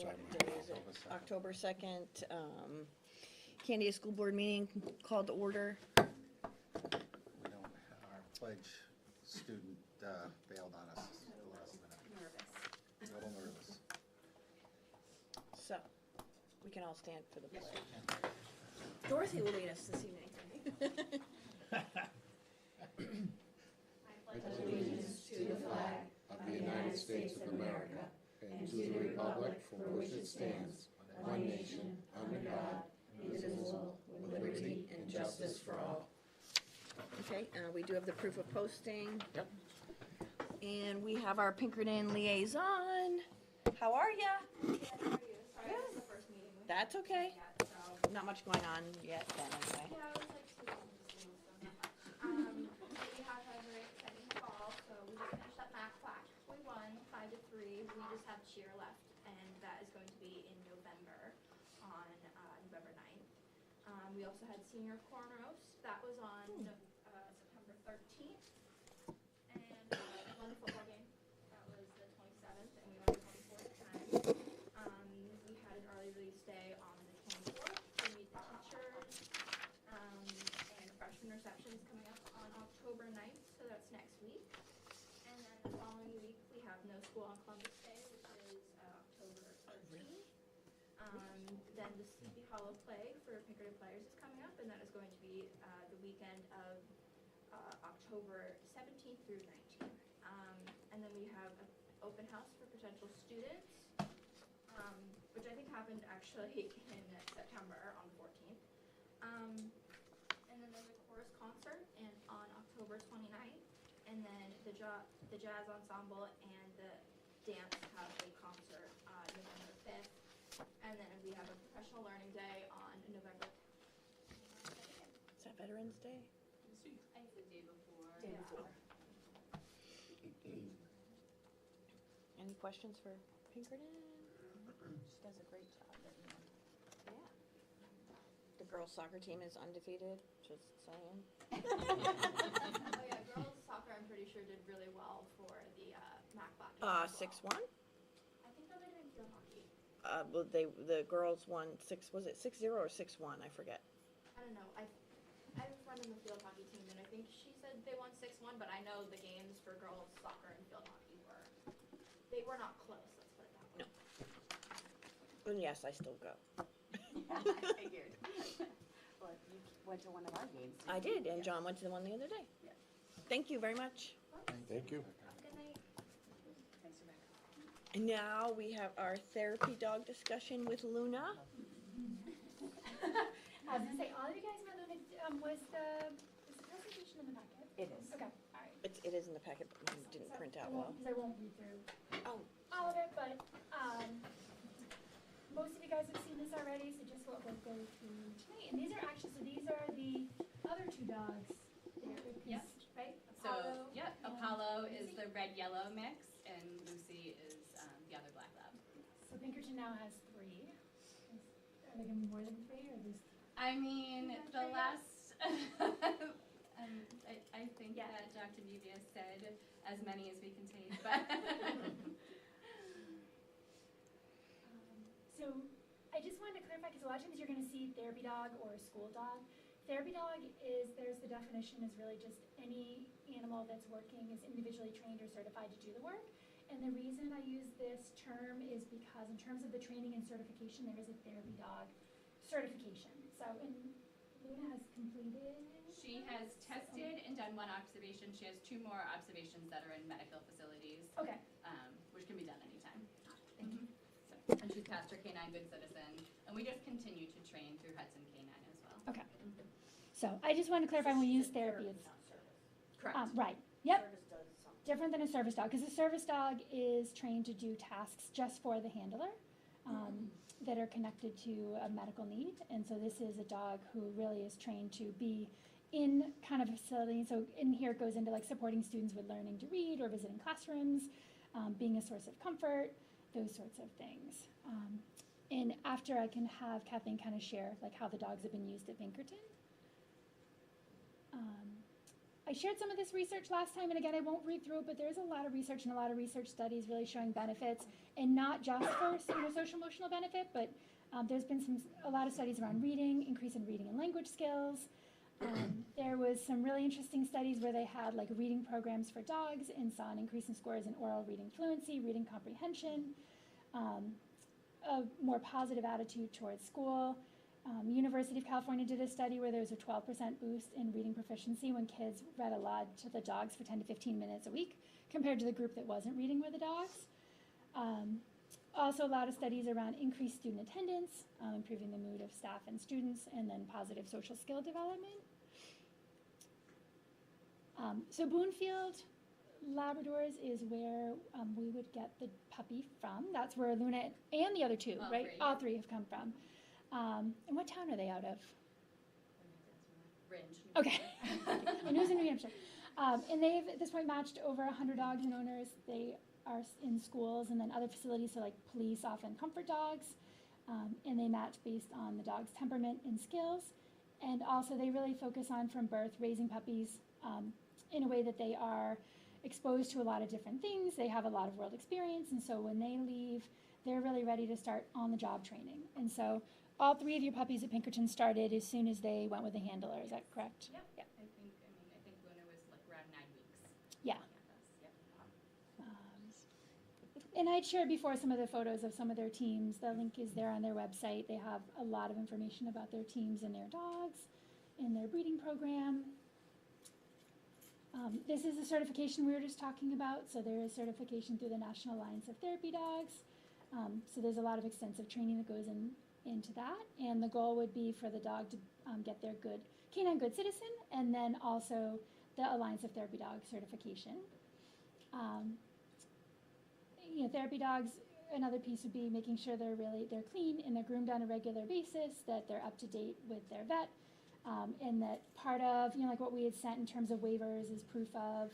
Sorry, What day is it? October 2nd. Candia School Board meeting called to order. We don't, our pledge student bailed on us at the last minute. A little nervous. So, we can all stand for the pledge. Dorothy will lead us this evening. I pledge allegiance to the flag of the United States of America and to the republic for which it stands, one nation, under God, indivisible, with liberty and justice for all. Okay, we do have the proof of posting. Yep. And we have our Pinkerton liaison. How are ya? Sorry, this is the first meeting. That's okay. Yet, so. Not much going on yet then, anyway. Yeah, it was like 2 months, so not much. We have had a very exciting fall, so we just finished up Mac Black. We won 5-3. We just have cheer left, and that is going to be in November, on November 9th. We also had senior corn roast. That was on September 13th. And won the football game. That was the 27th, and we won the 24th time. We had an early release day on the 24th to meet the teachers. And freshman reception is coming up on October 9th, so that's next week. And then the following week, we have no school on Columbus Day, which is October 13th. Then the Sleepy Hollow play for Pinkerton players is coming up, and that is going to be the weekend of October 17th through 19th. And then we have an open house for potential students, which I think happened actually in September on the 14th. And then there's a chorus concert on October 29th, and then the jazz ensemble and the dance have a concert on November 5th. And then we have a professional learning day on November 2nd. Is that Veterans Day? I think the day before. Day before. Any questions for Pinkerton? She does a great job. Yeah. The girls' soccer team is undefeated, just saying. Oh yeah, girls soccer I'm pretty sure did really well for the Mac Black. 6-1? I think that might have been field hockey. Well, the girls won was it 6-0 or 6-1? I forget. I don't know. I have a friend in the field hockey team, and I think she said they won 6-1. But I know the games for girls soccer and field hockey were not close. Let's put it that way. No. And yes, I still go. Yeah, I figured. Well, you went to one of our games. I did, and John went to the one the other day. Yeah. Thank you very much. Thank you. Have a good night. Thanks, Rebecca. And now we have our therapy dog discussion with Luna. I was gonna say, all of you guys met Luna, was the presentation in the packet? It is. Okay, all right. It is in the packet, but mine didn't print out well. Because I won't read through Oh, all of it, but, most of you guys have seen this already, so just what we'll go through tonight. And these are the other two dogs there, Yep. right? So, Apollo yep, and Apollo is Lucy. the red-yellow mix, and Lucy is the other black lab. So Pinkerton now has 3. Are there gonna be more than 3, or just? I mean, You got the three last, I think Yeah. that Dr. Nevia said as many as we can take, but. So I just wanted to clarify, because a lot of times you're going to see therapy dog or school dog. Therapy dog there's the definition, is really just any animal that's working is individually trained or certified to do the work. And the reason I use this term is because in terms of the training and certification, there is a therapy dog certification. So, and Luna has completed? She has tested and done 1 observation. She has 2 more observations that are in medical facilities, Okay, which can be done anytime. thank you. So, and she's passed her K9 Good Citizen, and we just continue to train through Hudson K9 as well. Okay. So I just wanted to clarify when we use therapy, it's, Correct. right, yep. Service does something. Different than a service dog, because a service dog is trained to do tasks just for the handler that are connected to a medical need. And so this is a dog who really is trained to be in kind of a facility. So in here it goes into like supporting students with learning to read or visiting classrooms, being a source of comfort, those sorts of things. And after I can have Kathleen kind of share like how the dogs have been used at Pinkerton. I shared some of this research last time, and again, I won't read through it, but there's a lot of research and a lot of research studies really showing benefits, and not just for social emotional benefit, but there's been a lot of studies around reading, increase in reading and language skills. There was some really interesting studies where they had like reading programs for dogs and saw an increase in scores in oral reading fluency, reading comprehension, a more positive attitude towards school. University of California did a study where there was a 12% boost in reading proficiency when kids read aloud to the dogs for 10 to 15 minutes a week compared to the group that wasn't reading with the dogs. Also, a lot of studies around increased student attendance, improving the mood of staff and students, and then positive social skill development. So Boonfield Labradors is where we would get the puppy from. That's where Luna and the other two, All right? three. All three have come from. And what town are they out of? Ringe. Okay. I knew it was in New Hampshire. And they've, at this point, matched over 100 dogs and owners. They are in schools and then other facilities, so like police, often comfort dogs. And they match based on the dog's temperament and skills. And also they really focus on, from birth, raising puppies in a way that they are exposed to a lot of different things. They have a lot of world experience, and so when they leave, they're really ready to start on-the-job training. And so all three of your puppies at Pinkerton started as soon as they went with a handler. Is that correct? Yep. Yeah. I think Luna was like around 9 weeks. Yeah. Yep. And I'd shared before some of the photos of some of their teams. The link is there on their website. They have a lot of information about their teams and their dogs and their breeding program. This is the certification we were just talking about. So there is certification through the National Alliance of Therapy Dogs. So there's a lot of extensive training that goes into that. And the goal would be for the dog to get their canine good citizen, and then also the Alliance of Therapy Dogs certification. Therapy dogs, another piece would be making sure they're clean and they're groomed on a regular basis, that they're up to date with their vet, and that part of, like what we had sent in terms of waivers is proof of,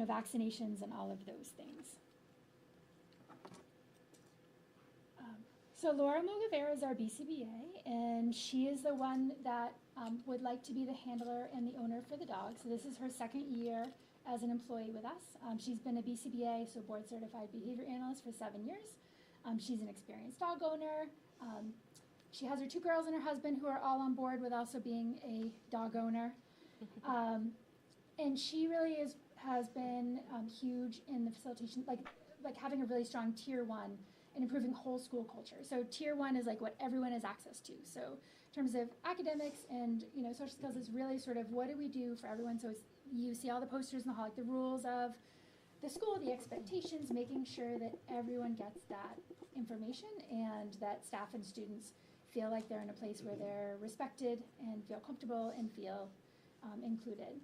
vaccinations and all of those things. So Laura Mogavera is our BCBA, and she is the one that would like to be the handler and the owner for the dog. So this is her second year as an employee with us. She's been a BCBA, so board certified behavior analyst, for 7 years. She's an experienced dog owner. She has her 2 girls and her husband who are all on board with also being a dog owner. And she really has been huge in the facilitation, like having a really strong tier 1 and improving whole school culture. So tier 1 is like what everyone has access to. So in terms of academics and social skills, is really sort of what do we do for everyone. So you see all the posters in the hall, like the rules of the school, the expectations, making sure that everyone gets that information and that staff and students feel like they're in a place where they're respected and feel comfortable and feel included.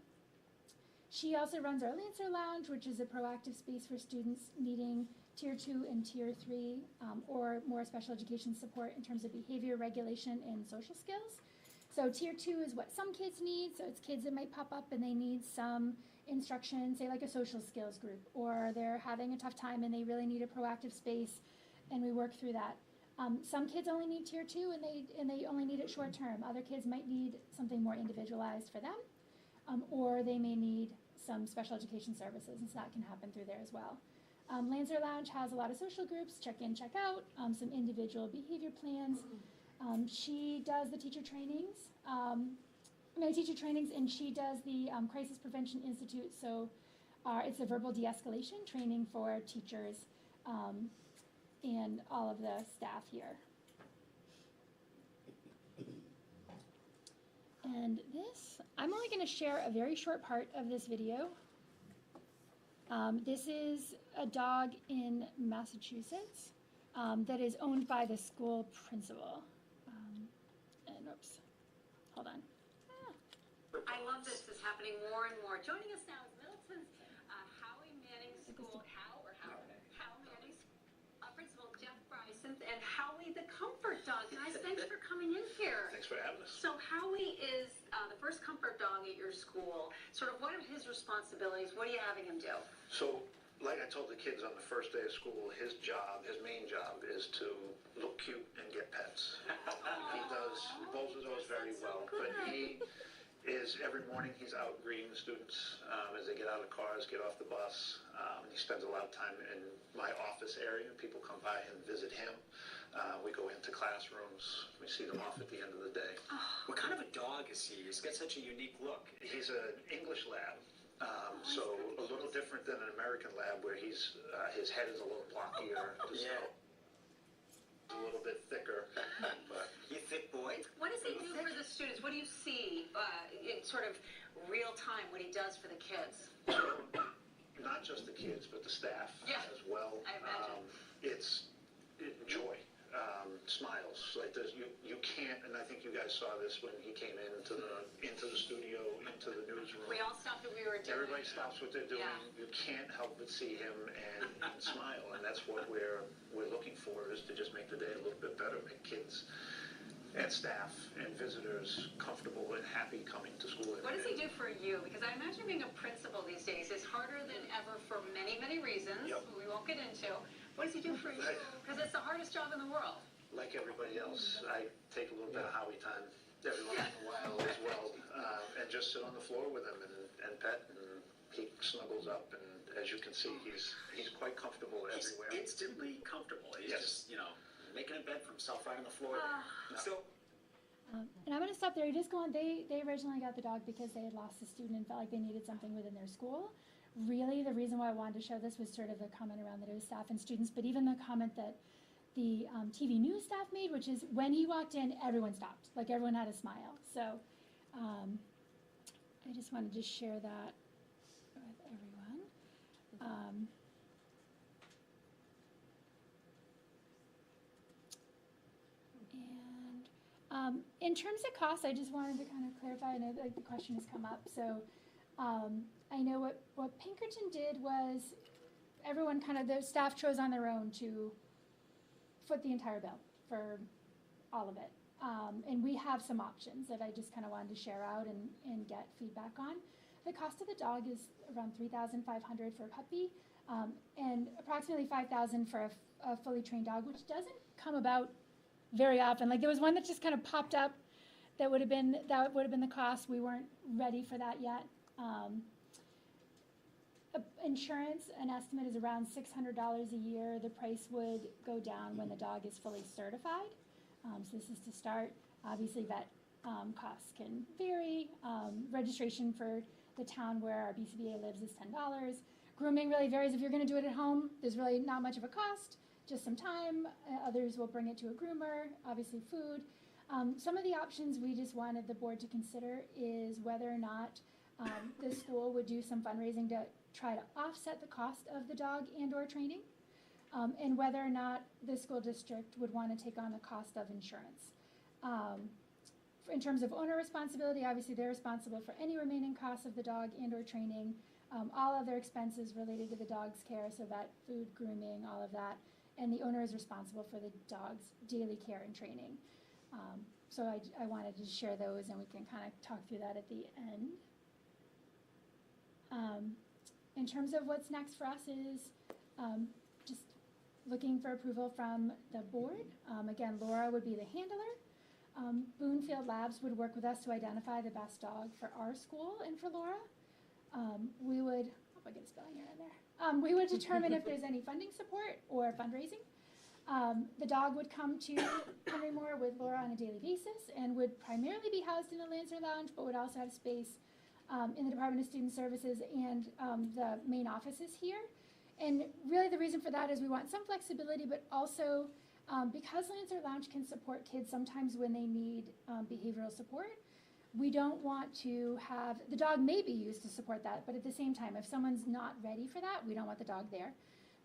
She also runs our Lancer Lounge, which is a proactive space for students needing Tier 2 and Tier 3 or more special education support in terms of behavior regulation and social skills. So Tier 2 is what some kids need, so it's kids that might pop up and they need some instruction, say like a social skills group, or they're having a tough time and they really need a proactive space, and we work through that. Some kids only need Tier 2 and they only need it short term. Other kids might need something more individualized for them, or they may need some special education services, and so that can happen through there as well. Lancer Lounge has a lot of social groups, check in, check out, some individual behavior plans. She does the teacher trainings, and she does the Crisis Prevention Institute, so it's a verbal de-escalation training for teachers and all of the staff here. And this, I'm only going to share a very short part of this video. This is a dog in Massachusetts that is owned by the school principal. And oops, hold on. I love this is happening more and more. Joining us now is Middleton's Howie Manning School, Howie Manning's principal Jeff Bryson, and Howie the comfort dog. Guys, thanks for coming in here. Thanks for having us. So Howie is the first comfort dog at your school. Sort of what are his responsibilities? What are you having him do? So, like I told the kids on the first day of school, his main job is to look cute and get pets. He does both of those very well, but he is every morning he's out greeting the students as they get out of the cars, get off the bus. He spends a lot of time in my office area. People come by and visit him. We go into classrooms. We see them off at the end of the day. What kind of a dog is he? He's got such a unique look. He's an English lab, so a little different than an American lab where his head is a little blockier, just a little bit thicker. But You thick boy? What does he do for the students? What do you see in sort of real time what he does for the kids? not just the kids, but the staff as well. I imagine. It's joy. Smiles. Like you can't, and I think you guys saw this when he came into the studio, into the newsroom. We all stopped what we were doing. Everybody stops what they're doing. Yeah. You can't help but see him and smile, and that's what we're looking for, is to just make the day a little bit better, make kids and staff and visitors comfortable and happy coming to school. What does he do for you? Because I imagine being a principal these days is harder than ever for many, many reasons. Yep. We won't get into. What does he do for you? Because it's the hardest job in the world. Like everybody else, I take a little bit of Howie time every once in a while as well, and just sit on the floor with him and pet, and he snuggles up, and as you can see, he's quite comfortable everywhere. He's instantly comfortable. He's just, making a bed for himself right on the floor. So, and I'm going to stop there. You just go on. They originally got the dog because they had lost a student and felt like they needed something within their school. Really, the reason why I wanted to show this was sort of the comment around that it was staff and students, but even the comment that the TV news staff made, which is when he walked in, everyone stopped. Like, everyone had a smile. So I just wanted to share that with everyone. In terms of costs, I just wanted to kind of clarify. I know that the question has come up. So I know what Pinkerton did was everyone the staff chose on their own to foot the entire bill for all of it. And we have some options that I just kind of wanted to share out and get feedback on. The cost of the dog is around $3,500 for a puppy, and approximately $5,000 for a fully trained dog, which doesn't come about very often. Like, there was one that just kind of popped up that would have been the cost. We weren't ready for that yet. Insurance, an estimate is around $600 a year. The price would go down when the dog is fully certified. So this is to start. Obviously, vet costs can vary. Registration for the town where our BCBA lives is $10. Grooming really varies. If you're going to do it at home, there's really not much of a cost, just some time. Others will bring it to a groomer, obviously food. Some of the options we just wanted the board to consider is whether or not the school would do some fundraising to try to offset the cost of the dog and or training, and whether or not the school district would want to take on the cost of insurance. In terms of owner responsibility, obviously they're responsible for any remaining costs of the dog and or training, all other expenses related to the dog's care, so vet, food, grooming, all of that, and the owner is responsible for the dog's daily care and training. So I wanted to share those, and we can kind of talk through that at the end. In terms of what's next for us is just looking for approval from the board. Again, Laura would be the handler. Boonfield Labs would work with us to identify the best dog for our school and for Laura. We would, hope I get a spelling error in there. We would determine if there's any funding support or fundraising. The dog would come to Henry Moore with Laura on a daily basis and would primarily be housed in the Lancer Lounge, but would also have space in the Department of Student Services and the main offices here. And really the reason for that is we want some flexibility, but also because Lancer Lounge can support kids sometimes when they need behavioral support, we don't want to have, the dog may be used to support that, but at the same time, if someone's not ready for that, we don't want the dog there.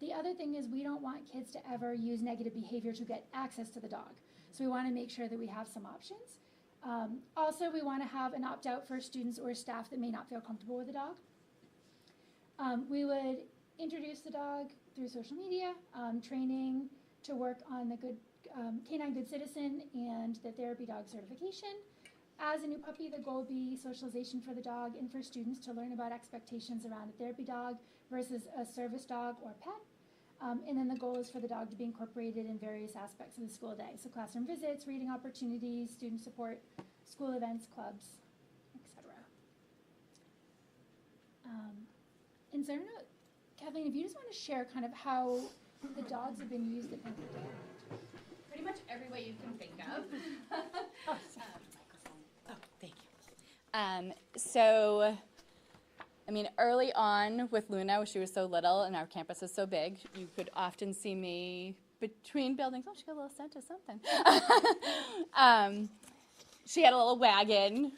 The other thing is we don't want kids to ever use negative behavior to get access to the dog. So we want to make sure that we have some options. Also, we want to have an opt-out for students or staff that may not feel comfortable with the dog. We would introduce the dog through social media, training to work on the good Canine Good Citizen and the therapy dog certification. As a new puppy, the goal would be socialization for the dog and for students to learn about expectations around a therapy dog versus a service dog or pet. And then the goal is for the dog to be incorporated in various aspects of the school day. So classroom visits, reading opportunities, student support, school events, clubs, etc. And so I don't know, Kathleen, if you just want to share kind of how the dogs have been used at Pinkerton. Pretty much every way you can think of. Oh, thank you. So, I mean, early on with Luna, when she was so little and our campus is so big, you could often see me between buildings. Oh, she got a little scent of something. She had a little wagon,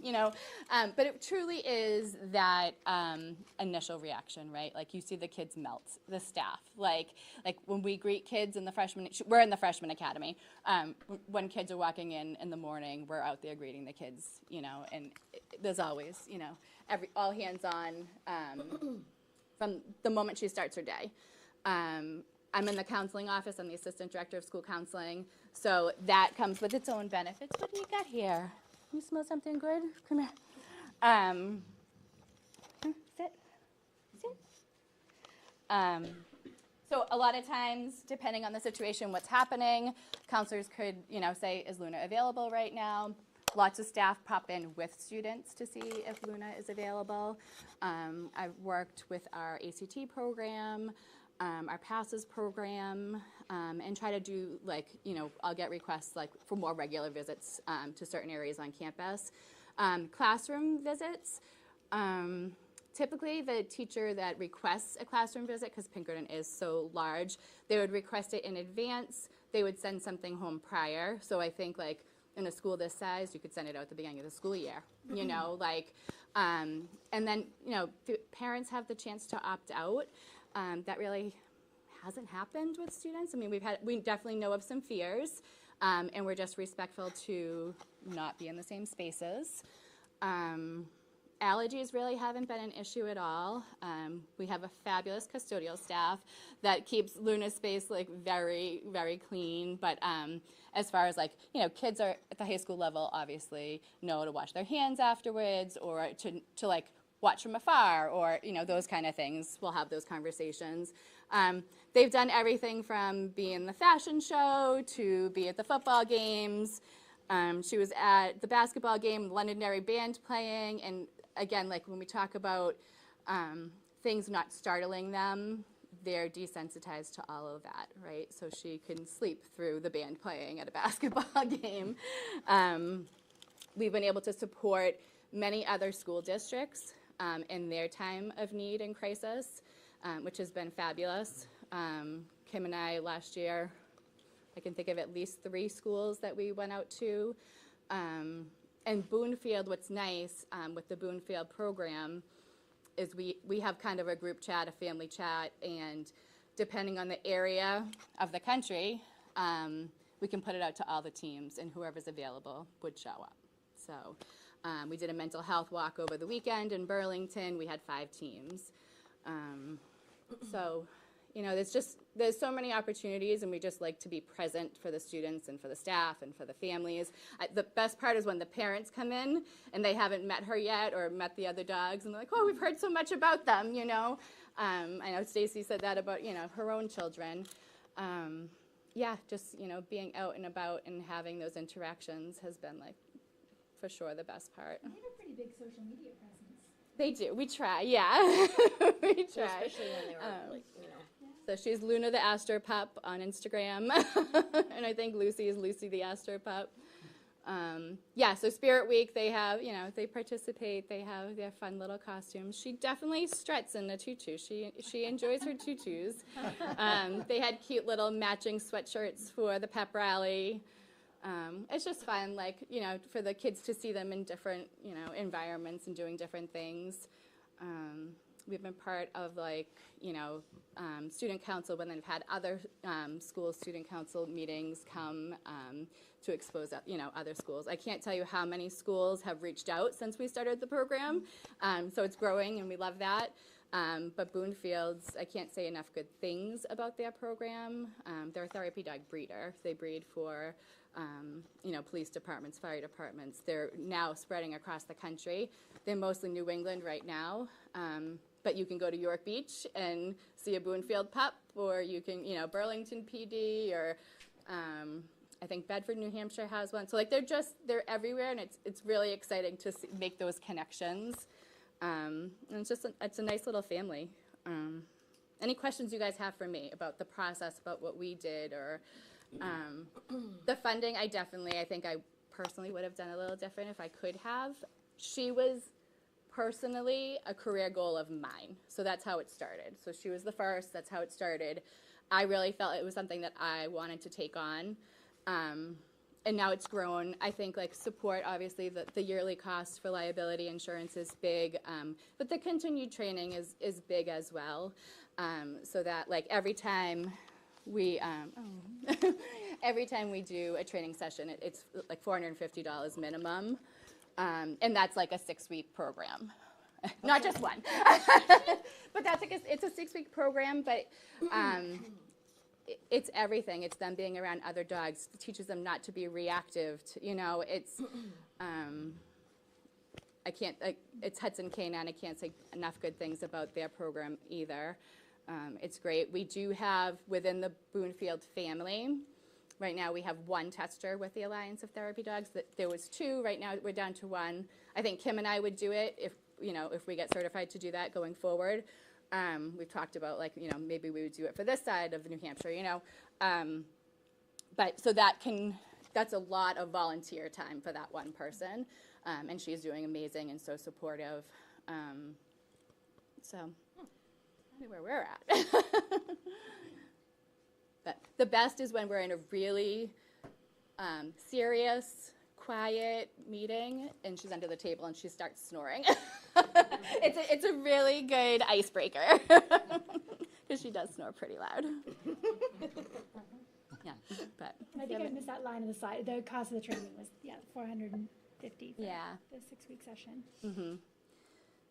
you know, but it truly is that initial reaction, right? Like you see the kids melt, the staff. Like when we greet kids in the we're in the freshman academy. When kids are walking in the morning, we're out there greeting the kids, you know, and there's always, you know, all hands on from the moment she starts her day. I'm in the counseling office. I'm the assistant director of school counseling. So that comes with its own benefits. What do you got here? You smell something good? Come here. Sit. So a lot of times, depending on the situation, what's happening, counselors could, you know, say, is Luna available right now? Lots of staff pop in with students to see if Luna is available. I've worked with our ACT program, our PASSES program, and try to do, like, you know, I'll get requests like for more regular visits to certain areas on campus. Classroom visits, typically the teacher that requests a classroom visit, because Pinkerton is so large, they would request it in advance. They would send something home prior. So I think like in a school this size, you could send it out at the beginning of the school year, you know, like, and then, you know, parents have the chance to opt out. That really hasn't happened with students. I mean, we definitely know of some fears, and we're just respectful to not be in the same spaces. Allergies really haven't been an issue at all. We have a fabulous custodial staff that keeps Luna's space like very, very clean. But as far as like, you know, kids are at the high school level, obviously know to wash their hands afterwards, or to like watch from afar, or, you know, those kind of things. We'll have those conversations. They've done everything from be in the fashion show to be at the football games. She was at the basketball game, Londonderry band playing, and again, like when we talk about things not startling them, they're desensitized to all of that, right? So she can sleep through the band playing at a basketball game. We've been able to support many other school districts in their time of need and crisis, which has been fabulous. Kim and I last year, I can think of at least 3 schools that we went out to. And Boonfield, what's nice with the Boonfield program is we have kind of a group chat, a family chat, and depending on the area of the country, we can put it out to all the teams, and whoever's available would show up. So we did a mental health walk over the weekend in Burlington. We had 5 teams. So, you know, there's so many opportunities, and we just like to be present for the students and for the staff and for the families. The best part is when the parents come in and they haven't met her yet or met the other dogs, and they're like, oh, we've heard so much about them, you know. I know Stacy said that about, you know, her own children. Yeah, just, you know, being out and about and having those interactions has been, like, for sure the best part. They have a pretty big social media presence. They do. We try, yeah. We try. Especially when they were, like, you know. So she's Luna the Astor Pup on Instagram, and I think Lucy is Lucy the Astor Pup. Yeah, so Spirit Week, they have, you know, they participate, they have their fun little costumes. She definitely struts in a tutu. She enjoys her tutus. They had cute little matching sweatshirts for the pep rally. It's just fun, like, you know, for the kids to see them in different, you know, environments and doing different things. We've been part of, like, you know, student council when they've had other school student council meetings come to expose, you know, other schools. I can't tell you how many schools have reached out since we started the program, so it's growing and we love that. But Boonfields, I can't say enough good things about their program. They're a therapy dog breeder. They breed for, you know, police departments, fire departments. They're now spreading across the country. They're mostly New England right now. But you can go to York Beach and see a Boonfield pup, or you can, you know, Burlington PD, or I think Bedford, New Hampshire has one. So, like, they're everywhere, and it's really exciting to make those connections. And it's a nice little family. Any questions you guys have for me about the process, about what we did, or the funding? I think I personally would have done a little different if I could have. She was personally a career goal of mine, so that's how it started. So she was the first, that's how it started. I really felt it was something that I wanted to take on, and now it's grown. I think like support, obviously the yearly cost for liability insurance is big, but the continued training is big as well, so that like every time we every time we do a training session, it's like $450 minimum. And that's like a 6-week program, not just one. But that's like it's a 6-week program, but it's everything. It's them being around other dogs. It teaches them not to be reactive. It's it's Hudson Canine. I can't say enough good things about their program either. It's great. We do have within the Boonfield family. Right now we have one tester with the Alliance of Therapy Dogs. There was 2. Right now we're down to 1. I think Kim and I would do it if we get certified to do that going forward. We've talked about maybe we would do it for this side of New Hampshire. But so that's a lot of volunteer time for that one person, and she's doing amazing and so supportive. So anywhere we're at. But the best is when we're in a really serious, quiet meeting, and she's under the table and she starts snoring. It's a really good icebreaker because she does snore pretty loud. Yeah, but I think I missed that line on the side. The cost of the training was $450 for the 6-week session. Mm-hmm.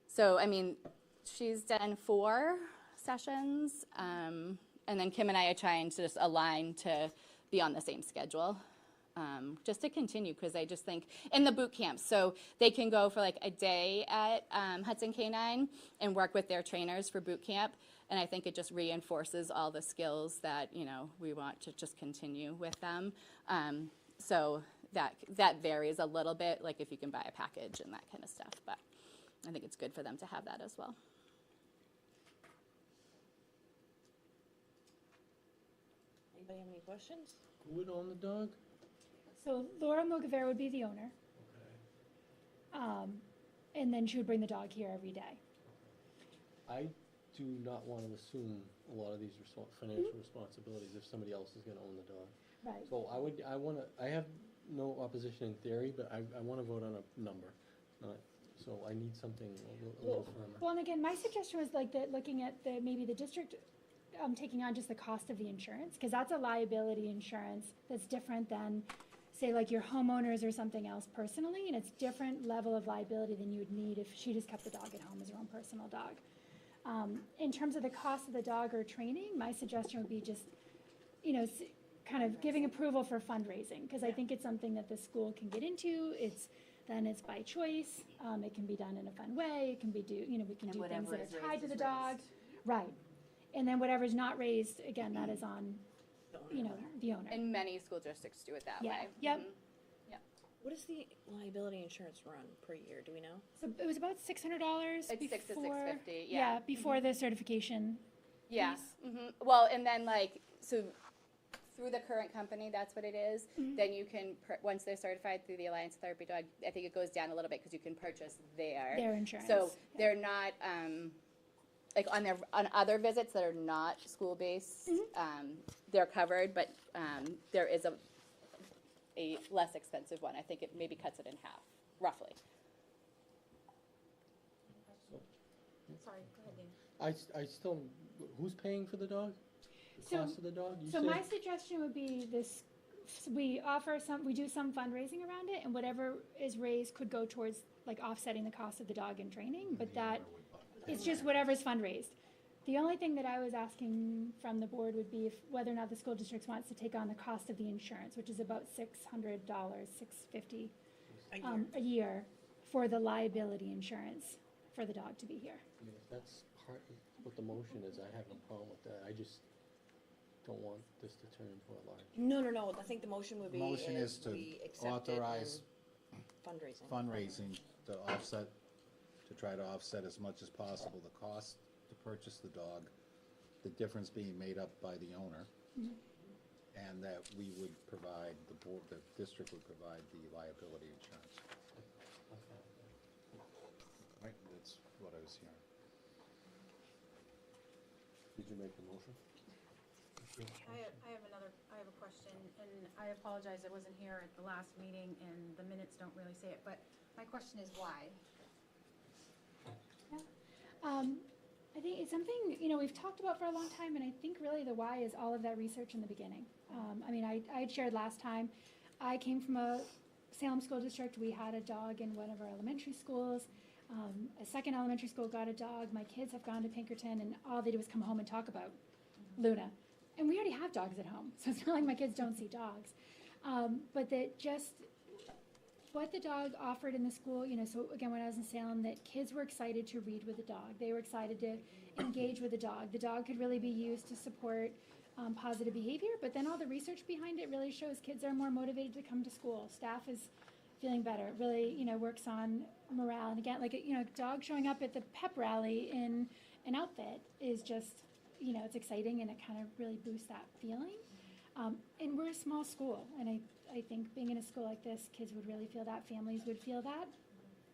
So I mean, she's done 4 sessions. And then Kim and I are trying to just align to be on the same schedule, just to continue, because I just think in the boot camps, so they can go for like a day at Hudson Canine and work with their trainers for boot camp, and I think it just reinforces all the skills that we want to just continue with them. So that varies a little bit, like if you can buy a package and that kind of stuff, but I think it's good for them to have that as well. Anybody have any questions? Who would own the dog? So Laura Mogavera would be the owner. And then she would bring the dog here every day. I do not want to assume a lot of these financial responsibilities if somebody else is going to own the dog. Right. So I have no opposition in theory, but I want to vote on a number. So I need something a little firmer. Well, and again, my suggestion was like looking at maybe the district taking on just the cost of the insurance, because that's a liability insurance that's different than, say, like your homeowners or something else personally, and it's different level of liability than you would need if she just kept the dog at home as her own personal dog. In terms of the cost of the dog or training, my suggestion would be just, kind of giving approval for fundraising, because I think it's something that the school can get into. It's by choice. It can be done in a fun way. It can be we can do things that are tied to the dog. Right. And then whatever's not raised, again, that is on, the owner. And many school districts do it that way. Yep. Mm-hmm. Yep. What does the liability insurance run per year? Do we know? So it was about $600 It's before. $600 to $650. Yeah, before the certification. Yeah. piece. Mm-hmm. Well, and then so through the current company, that's what it is. Mm-hmm. Then you can, once they're certified through the Alliance of Therapy Dog, I think it goes down a little bit because you can purchase their insurance. So they're not on other visits that are not school based, they're covered, but there is a less expensive one. I think it maybe cuts it in half, roughly. Sorry, go ahead, Dan. Who's paying for the dog? The cost of the dog? So my suggestion would be this: we do some fundraising around it, and whatever is raised could go towards offsetting the cost of the dog and training. But it's just whatever's fundraised. The only thing that I was asking from the board would be whether or not the school district wants to take on the cost of the insurance, which is about $600, $650 a year for the liability insurance for the dog to be here. I mean, if that's part of what the motion is, I have no problem with that. I just don't want this to turn into a large. No. I think the motion would be. The motion is to we accept it authorize and fundraising. fundraising to offset to try to offset as much as possible the cost to purchase the dog, the difference being made up by the owner, and that we would provide, the district would provide the liability insurance. Right, that's what I was hearing. Did you make the motion? I have a question, and I apologize, I wasn't here at the last meeting, and the minutes don't really say it, but my question is why? I think it's something, we've talked about for a long time, and I think really the why is all of that research in the beginning. I had shared last time, I came from a Salem school district. We had a dog in one of our elementary schools. A second elementary school got a dog. My kids have gone to Pinkerton, and all they do is come home and talk about Luna. And we already have dogs at home, so it's not like my kids don't see dogs. But that just what the dog offered in the school, so again, when I was in Salem, that kids were excited to read with the dog. They were excited to engage with the dog. The dog could really be used to support positive behavior, but then all the research behind it really shows kids are more motivated to come to school. Staff is feeling better. It really, works on morale. And again, a dog showing up at the pep rally in an outfit is just, it's exciting, and it kind of really boosts that feeling. And we're a small school, and I think being in a school like this, kids would really feel that, families would feel that.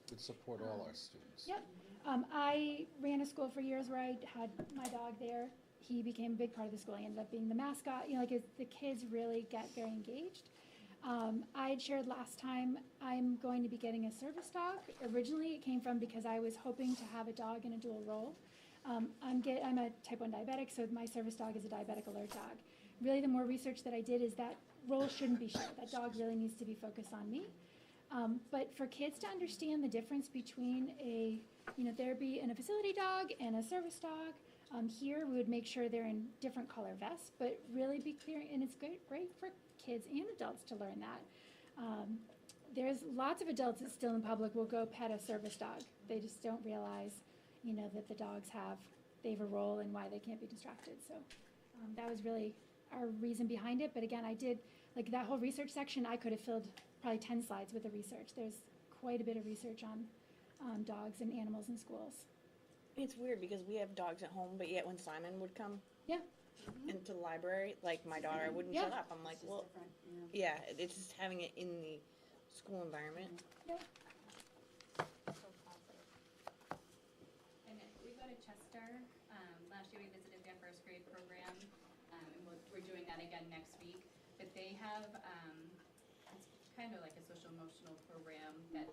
Would support all our students. Yep. I ran a school for years where I had my dog there. He became a big part of the school. He ended up being the mascot. The kids really get very engaged. I had shared last time, I'm going to be getting a service dog. Originally, it came from because I was hoping to have a dog in a dual role. I'm a type 1 diabetic, so my service dog is a diabetic alert dog. Really, the more research that I did is that role shouldn't be shared. That dog really needs to be focused on me. But for kids to understand the difference between a therapy and a facility dog and a service dog, here we would make sure they're in different color vests, but really be clear, and it's great for kids and adults to learn that. There's lots of adults that still in public will go pet a service dog. They just don't realize, that the dogs they have a role and why they can't be distracted. So that was really our reason behind it. But again, I did, that whole research section, I could have filled probably 10 slides with the research. There's quite a bit of research on dogs and animals in schools. It's weird because we have dogs at home, but yet when Simon would come into the library, my daughter wouldn't shut up. I'm like, well, yeah, it's just having it in the school environment. Yep. And we go to Chester. Last year we visited their first grade program, and we're doing that again next week. But they have, it's kind of like a social emotional program that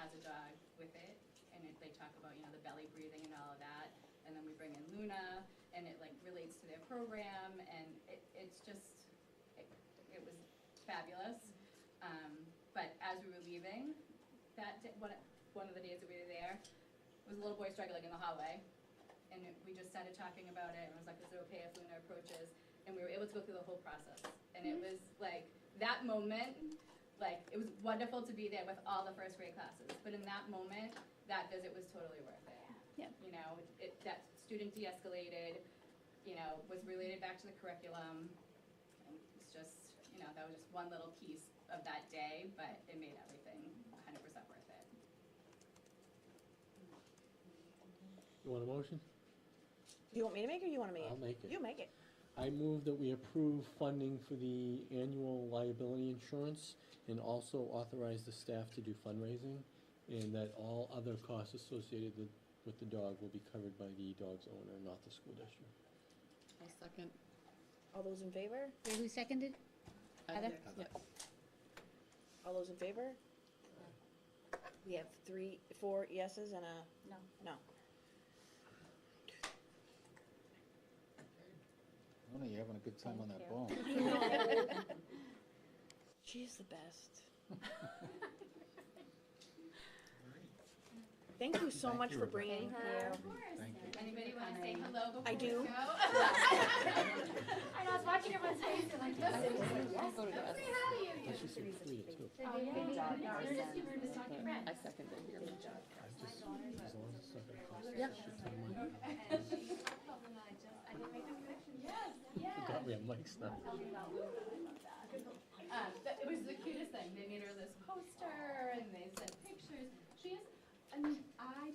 has a dog with it, and they talk about the belly breathing and all of that. And then we bring in Luna, and it relates to their program, and it's just it was fabulous. But as we were leaving, that day, one of the days that we were there, was a little boy struggling in the hallway, and we just started talking about it, and I was like, is it okay if Luna approaches? And we were able to go through the whole process, and it was that moment, it was wonderful to be there with all the first grade classes, but in that moment, that visit was totally worth it. Yeah. That student de-escalated, was related back to the curriculum, and it's just, that was just one little piece of that day, but it made everything 100% worth it. You want a motion? Do you want me to make it, or you want to make it? I'll make it. You make it. I move that we approve funding for the annual liability insurance and also authorize the staff to do fundraising, and that all other costs associated with the dog will be covered by the dog's owner, not the school district. I second. All those in favor? Who seconded? Heather? Yep. All those in favor? We have 4 yeses and a No. no. Luna, you having a good time on that Thank bone. She's the best. Thank you so much for bringing her. Thank you. Anybody want to say hello before I do. we go? I know, I was watching everyone's face and She said 3 to 2. I seconded your job. As long as it's not gonna cost us, Yep. it should take money. Forgot we have mics now. It was the cutest thing. They made her this poster, and they sent pictures. I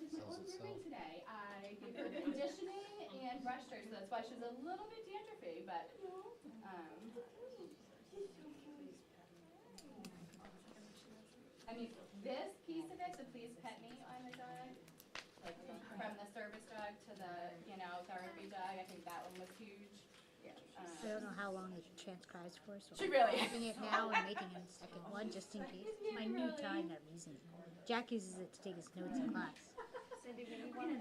and brushed her, so that's why she's a little bit dandruffy, but, I mean, this piece of it, the please pet me on the dog, like from the service dog to the, therapy dog, I think that one was huge. I don't know how long it transcribes for, so She really I'm using it now and making a second one just in case. It's my new time that I'm using it. Jack uses it to take his notes in class. Cindy, when you want to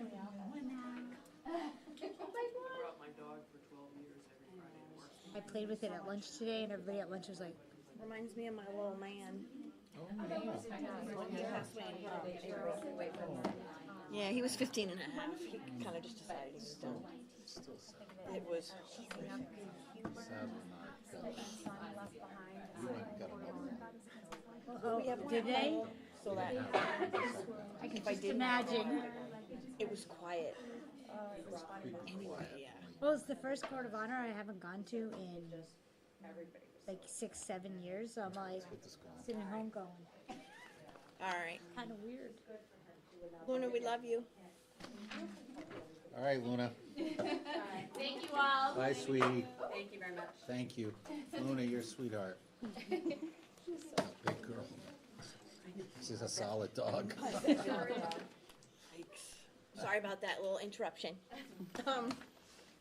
brought my dog for 12 years every Friday to work. I played with it at lunch today, and everybody at lunch was like, reminds me of my little man. Yeah, he was 15 and a half. He kind of just decided he was done. It was. Sadly not. You went and got another. oh, We have did they? So that I can if I just didn't- imagine. it was quiet. Anyway, yeah. Well, it's the first court of honor I haven't gone to in like 6-7 years, so I'm like sitting at home going, All right, kind of weird. Luna, we love you. All right, Luna. Thank you all. Bye, sweetie. Thank you very much. Thank you. Luna, you're a sweetheart. Big girl. She's a solid dog. Sorry about that little interruption.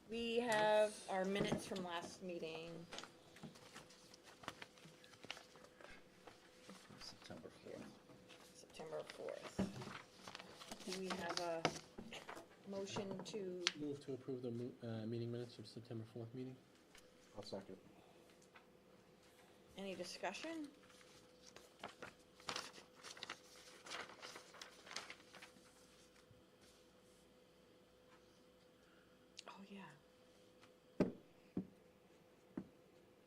We have our minutes from last meeting. September 4th. September 4th. Do we have a motion to, Move to approve the meeting minutes from September 4th meeting. I'll second. any discussion? Oh, yeah.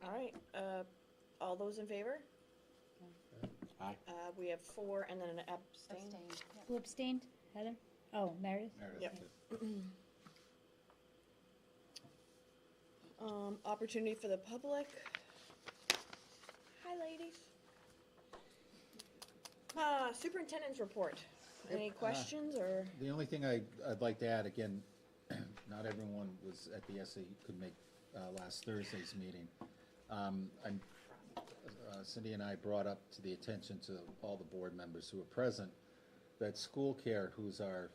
All right, all those in favor? Aye. We have 4 and then an abstain. Who abstained? Heather? Oh, Meredith? Meredith Yep. did. Opportunity for the public. Hi, ladies. Superintendent's report. Any questions or? The only thing I'd like to add, again, not everyone was at the SA, could make last Thursday's meeting. Cindy and I brought up to the attention to all the board members who were present that School Care, who's our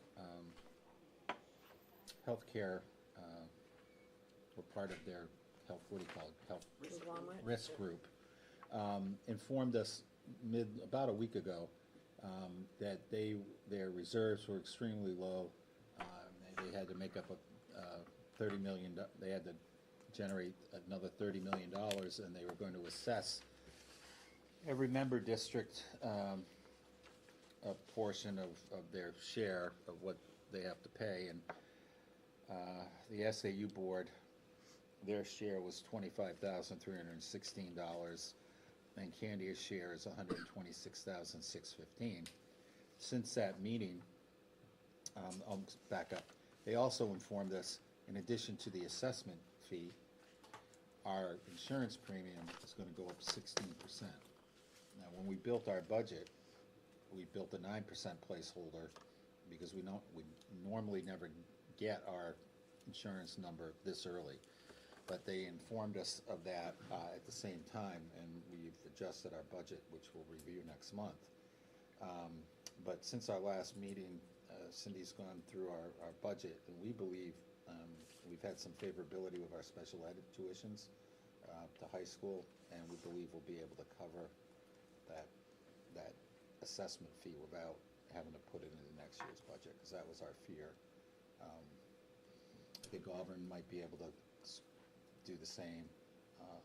healthcare, we're part of their health, what do you call it, health Conglomerate? risk group, informed us about a week ago that their reserves were extremely low. They had to make up a $30 million. They had to generate another $30 million, and they were going to assess every member district a portion of their share of what they have to pay. And the SAU board, their share was $25,316, and Candia's share is $126,615. Since that meeting, I'll back up. They also informed us, in addition to the assessment fee, our insurance premium is going to go up 16%. Now, when we built our budget, we built a 9% placeholder because we normally never get our insurance number this early. But they informed us of that at the same time, and we've adjusted our budget, which we'll review next month. But since our last meeting, Cindy's gone through our budget, and we believe we've had some favorability with our special ed tuitions to high school, and we believe we'll be able to cover that assessment fee without having to put it into next year's budget, because that was our fear. I think Auburn might be able to do the same.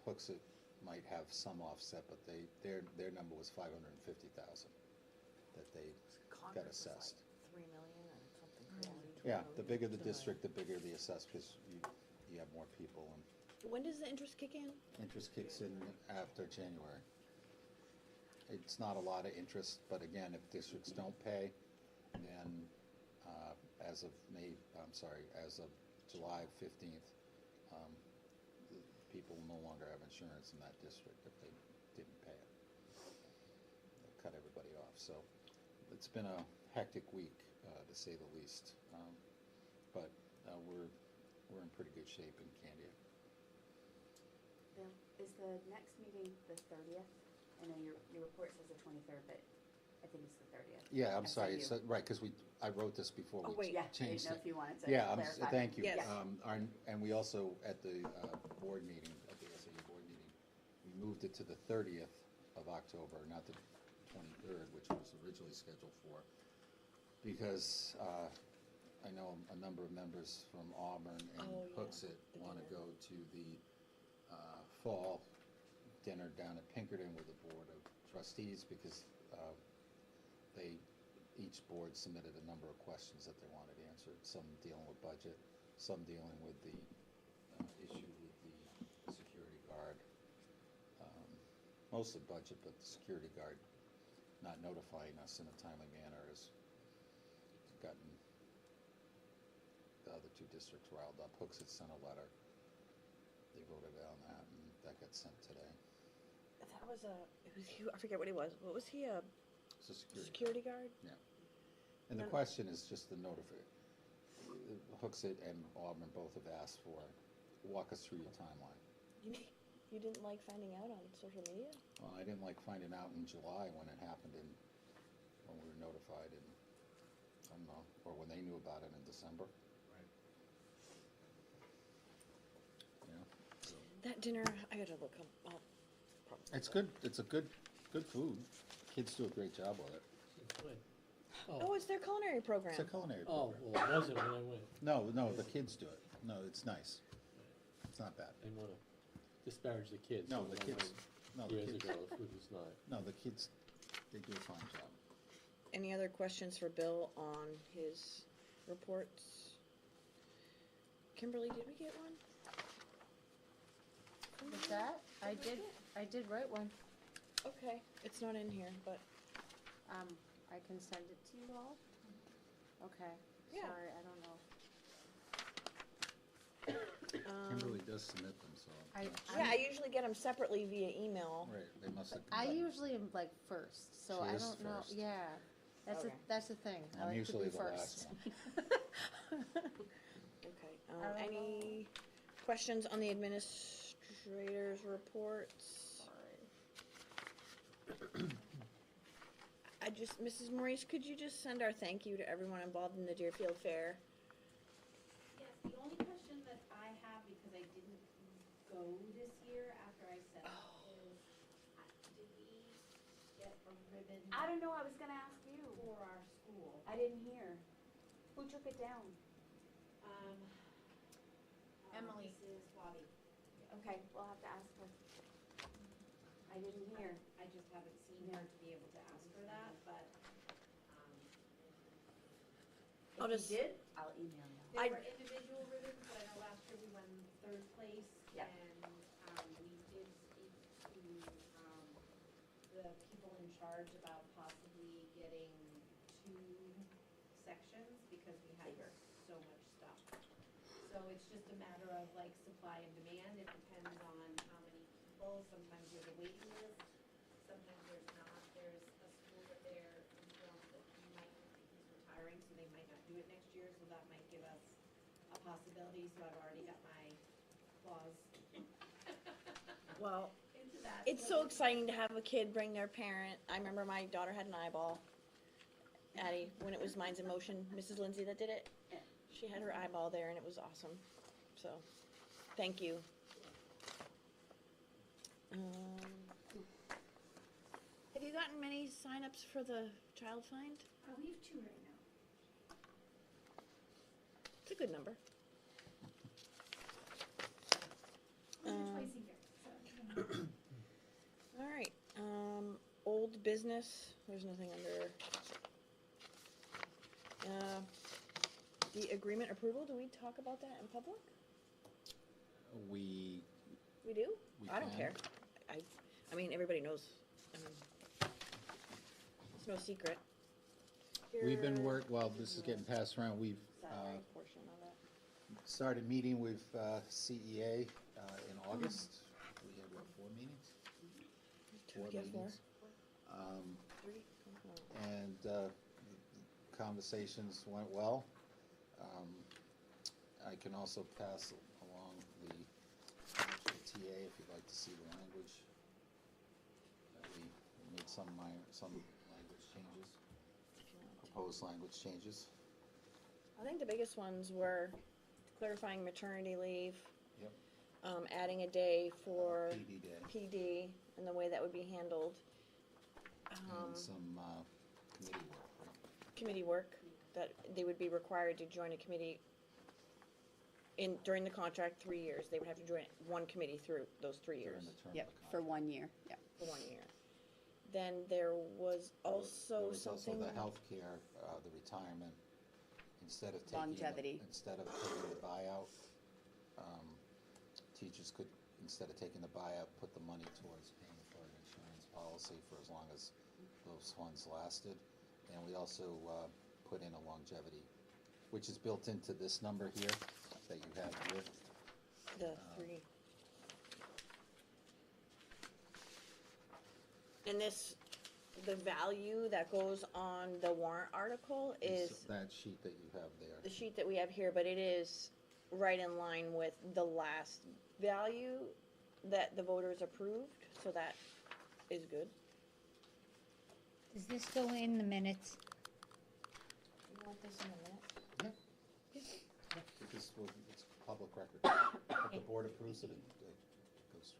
Hooksett might have some offset, but their number was $550,000 that they got assessed. 3 million or something crazy. Yeah, the bigger the district, the bigger the assessed, because you have more people, and When does the interest kick in? interest kicks in after January. It's not a lot of interest, but again, if districts don't pay, then as of July 15th, people no longer have insurance in that district if they didn't pay it. They'll cut everybody off. So it's been a hectic week, to say the least. But we're we're in pretty good shape in Candia. Bill, is the next meeting the 30th? I know your report says the 23rd, but I think it's the 30th. Yeah, I'm I sorry, sent right, because I wrote this before Oh, we wait. Yeah, I didn't changed know it. if you wanted to Yeah, clarify. thank you. Yes. And we also, at the board meeting, at the SAU board meeting, we moved it to the 30th of October, not the 23rd, which was originally scheduled for, because I know a number of members from Auburn and Hooksett want to go to the fall dinner down at Pinkerton with the Board of Trustees, because each board submitted a number of questions that they wanted answered, some dealing with budget, some dealing with the issue with the security guard. Mostly budget, but the security guard not notifying us in a timely manner has gotten the other two districts riled up. Hooksett sent a letter. They voted on that, and that got sent today. That was I forget what he was. What was he, It's a security guard? Yeah. And the question is just the Hooksett and Auburn both have asked for, walk us through your timeline. You didn't like finding out on social media? Well, I didn't like finding out in July when it happened and when we were notified in, I don't know, or when they knew about it in December. Right. Yeah. So. That dinner, I gotta look up. It's good. It's a good food. Kids do a great job with it. Good. Oh, it's their culinary program. It's a culinary Oh, program. well, it wasn't when I went. No, the kids do it. No, it's nice. It's not bad. I didn't want to disparage the kids. No, but the when I kids. went No, the Years kids. ago, the food was not. No, the kids. They do a fine job. Any other questions for Bill on his reports? Kimberly, did we get one? With that, I did write one. Okay, it's not in here, but I can send it to you all. Okay. Yeah. Sorry, I don't know. Kimberly does submit them, so. yeah, I usually get them separately via email. Right, they must have. I combined. usually am like first, so She I is don't know. first. Yeah, Okay. that's the thing. I I'm like usually to be the first. Okay. I don't Any questions on the administrator's reports? Mrs. Maurice, could you just send our thank you to everyone involved in the Deerfield Fair? Yes, the only question that I have, because I didn't go this year after I said it, is, did we get a ribbon I don't know, I was gonna ask you. for our school? I didn't hear. Who took it down? Emily. Mrs. Wabi. Okay, we'll have to ask her. I didn't hear. I just haven't seen her to be able to ask her that, but, I'll If just- you did, I'll email you. there were individual ribbons, but I know last year we won third place. Yep. And, we did speak to, the people in charge about possibly getting 2 sections because we had so much stuff. So it's just a matter of like supply and demand. It depends on how many people. Sometimes there's a waiting list, sometimes there's not. There's a school that they're informed that he might, he's retiring, so they might not do it next year, so that might give us a possibility. So I've already got my clause Well, into that. it's so exciting to have a kid bring their parent. I remember my daughter had an eyeball. Addie, when it was Minds in Motion, Mrs. Lindsay that did it. Yeah. She had her eyeball there and it was awesome. So, thank you. Have you gotten many signups for the Child Find? We have 2 right now. It's a good number. We do twice a year, so. All right, old business, there's nothing under. The agreement approval, do we talk about that in public? We We do? We I don't can. care. I mean, everybody knows. I mean, it's no secret. We've been well, this is getting passed around. We've Salary portion of it. started meeting with CEA in August. We had, what, 4 meetings? 4 Yeah, 4. meetings. 3. And the conversations went well. I can also pass along the TA if you'd like to see the language. We made some language changes, proposed language changes. I think the biggest ones were clarifying maternity leave. Yep. Adding a day for PD day. PD and the way that would be handled. And some committee work, right? Committee work, that they would be required to join a committee during the contract, 3 years. They would have to join one committee through those 3 years. During the term Yep, of the for contract. 1 year, yep. For 1 year. Then there was also There was something. also the healthcare, the retirement, instead of taking. Longevity. Instead of taking the buyout, teachers could, instead of taking the buyout, put the money towards paying for an insurance policy for as long as those funds lasted. And we also put in a longevity, which is built into this number here that you have here. The 3. And this, the value that goes on the warrant article is That sheet that you have there. the sheet that we have here, but it is right in line with the last value that the voters approved, so that is good. Does this go in the minutes? You want this in a minute? Because it's public record. If the board approves it, it goes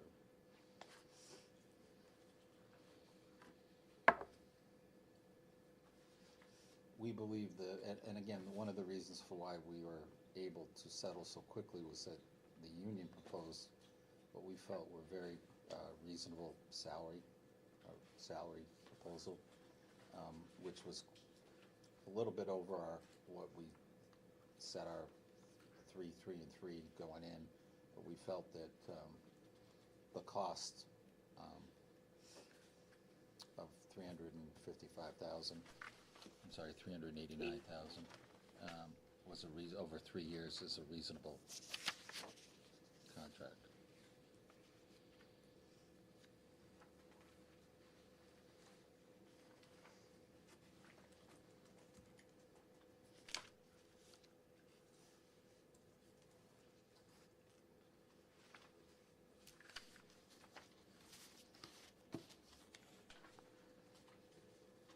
through. We believe that, and again, one of the reasons for why we were able to settle so quickly was that the union proposed what we felt were very reasonable salary proposal, which was a little bit over what we set our 3, 3, and 3 going in, but we felt that the cost of $389,000 was over 3 years is a reasonable contract.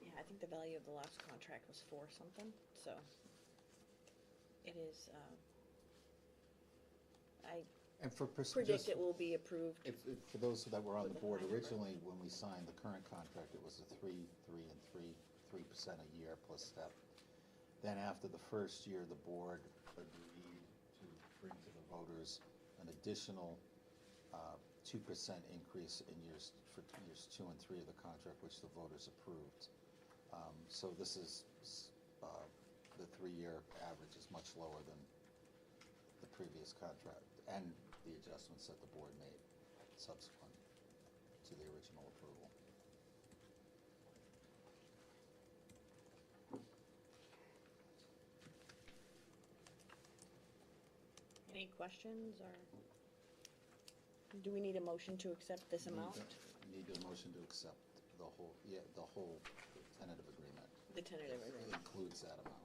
Yeah, I think the value of the last contract was 4 something, so it is, I And for predict it will be approved. For those that were on the board originally, when we signed the current contract, it was a 3, 3, and 3% a year plus step. Then after the first year, the board agreed to bring to the voters an additional 2% increase in years 2 and 3 of the contract, which the voters approved. So this is the 3-year average is much lower than the previous contract and the adjustments that the board made subsequent to the original approval. Any questions, or do we need a motion to accept this amount? Need a motion to accept the whole tentative agreement. The tentative It agreement. includes that amount.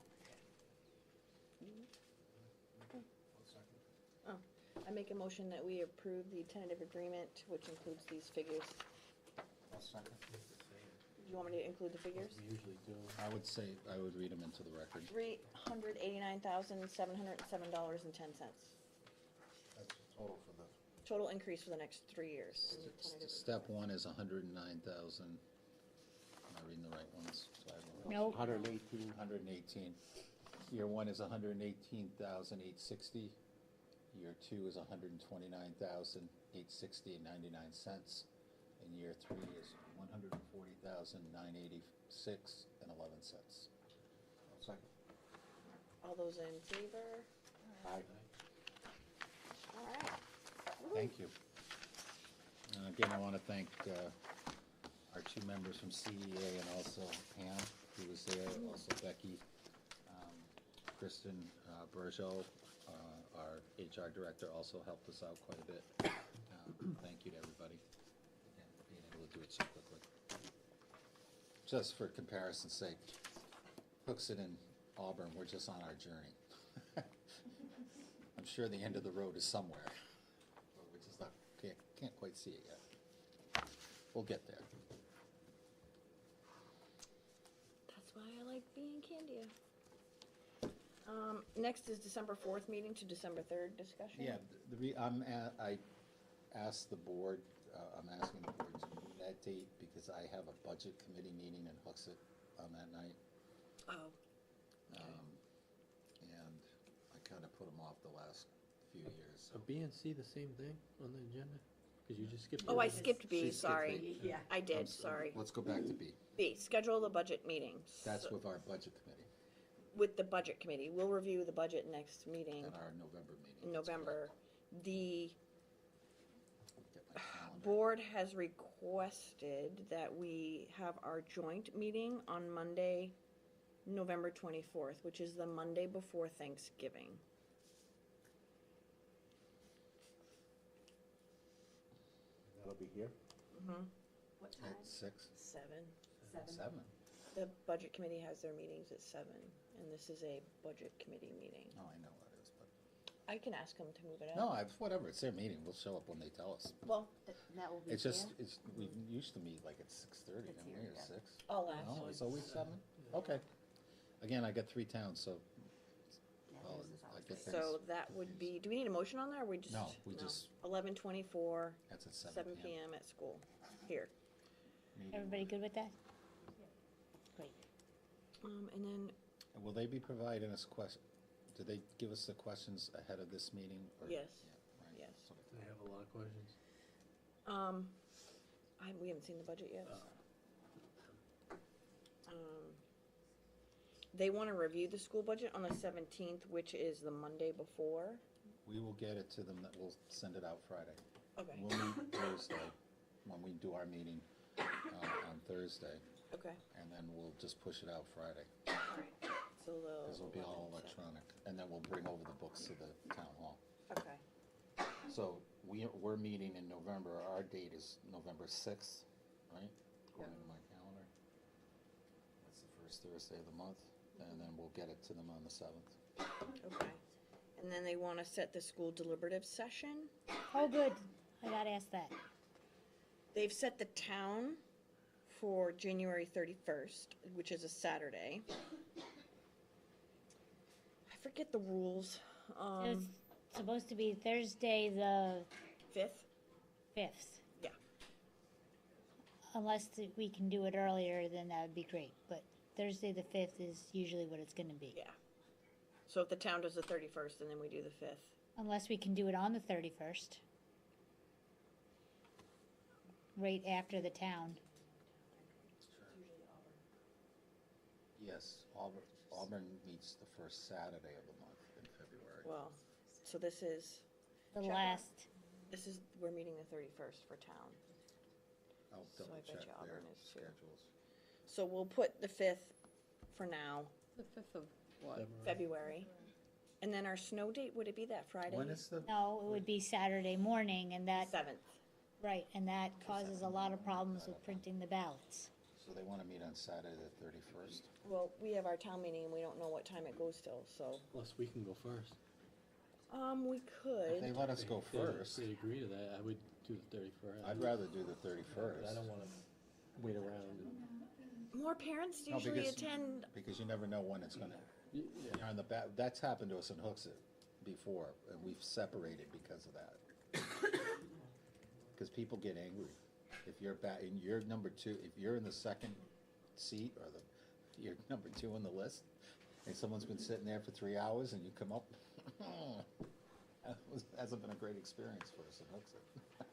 Oh, I make a motion that we approve the tentative agreement, which includes these figures. I'll second. Do you want me to include the figures? We usually do. I would say, I would read them into the record. $389,707.10. That's total for the. Total increase for the next 3 years. in the tentative Step 1 is 109,000. Am I reading the right ones? So I have the right- Nope. 118. 118. Year 1 is 118,860. Year 2 is 129,860.99 and year 3 is 140,986.11. I'll second. All those in favor? Aye. All right. Thank you. Again, I want to thank our 2 members from CEA and also Pam, who was there, also Becky, Kristen Bergeau, our HR director, also helped us out quite a bit. Thank you to everybody, again, for being able to do it so quickly. Just for comparison's sake, Hooksett and Auburn, we're just on our journey. sure the end of the road is somewhere. But we're just not, can't quite see it yet. We'll get there. That's why I like being Candia. Next is December 4th meeting to December 3rd discussion. Yeah, I asked the board, I'm asking the board to move that date because I have a budget committee meeting in Hooksett on that night. Oh. And I kind of put them off the last few years. Are B and C the same thing on the agenda? Because you just skipped. Oh, I over. skipped B, She skipped sorry. B. Yeah. I did, sorry. Let's go back to B. B, schedule the budget meetings. That's with our budget committee With the budget committee. We'll review the budget next meeting and our November meeting. in That's November. The correct. Get my calendar. board has requested that we have our joint meeting on Monday, November 24th, which is the Monday before Thanksgiving. That'll be here? Mm-hmm. What time? At 6? 7. 7? The budget committee has their meetings at 7, and this is a budget committee meeting. Oh, I know what it is, but. I can ask them to move it No, out. whatever, it's their meeting, we'll show up when they tell us. Well, That will be It's just, here? we used to meet like at 6:30, It's don't here, we, or yeah. 6? I'll ask. No, it's always 7? Okay. Again, I got 3 towns, so Yeah, I'll- yours is I always get here. So that would be, do we need a motion on that, or we just? No, we just- 11:24, that's at 7 PM at school, here. Meeting. Everybody good with that? Great. And then, Will they be providing us do they give us the questions ahead of this meeting? Or- Yes. Yeah, right. Yes. So- They have a lot of questions. we haven't seen the budget yet. They want to review the school budget on the 17th, which is the Monday before. We will get it to them, we'll send it out Friday. Okay. We'll meet Thursday, when we do our meeting on Thursday, Okay. and then we'll just push it out Friday. All right. So Because it'll be all electronic, and then we'll bring over the books to the town hall. Okay. So we're meeting in November, our date is November 6th, right? According to my calendar. That's the first Thursday of the month, and then we'll get it to them on the 7th. Okay. And then they want to set the school deliberative session. Oh, good. I gotta ask that. They've set the town for January 31st, which is a Saturday. I forget the rules. It's supposed to be Thursday the 5th? 5th. Yeah. Unless we can do it earlier, then that would be great. But Thursday the 5th is usually what it's gonna be. Yeah. So if the town does the 31st, and then we do the 5th. Unless we can do it on the 31st. Right after the town. Yes, Auburn meets the first Saturday of the month in February. Well, so this is, The Check last, we're meeting the 31st for town. I'll So I double bet check you their Auburn is too. schedules. So we'll put the 5th for now, The 5th of what? February. And then our snow date, would it be that Friday? When is the, no, it would be Saturday morning, and that, 7th. right, and that causes a lot of problems with printing the ballots. so they want to meet on Saturday the 31st? Well, we have our town meeting and we don't know what time it goes till, so. Unless we can go first. We If they could. let us go If they- first, If they agree to that, I would do the 31st. I'd rather do the But I 31st. don't wanna wait around and. More parents No, usually because- attend. Because you never know when it's gonna, Yeah. on the back, that's happened to us in Hooksett before, and we've separated because of that. Because people get angry. If you're and you're number 2, if you're in the second seat, or you're number 2 on the list, and someone's been sitting there for 3 hours and you come up, hasn't been a great experience for us in Hooksett.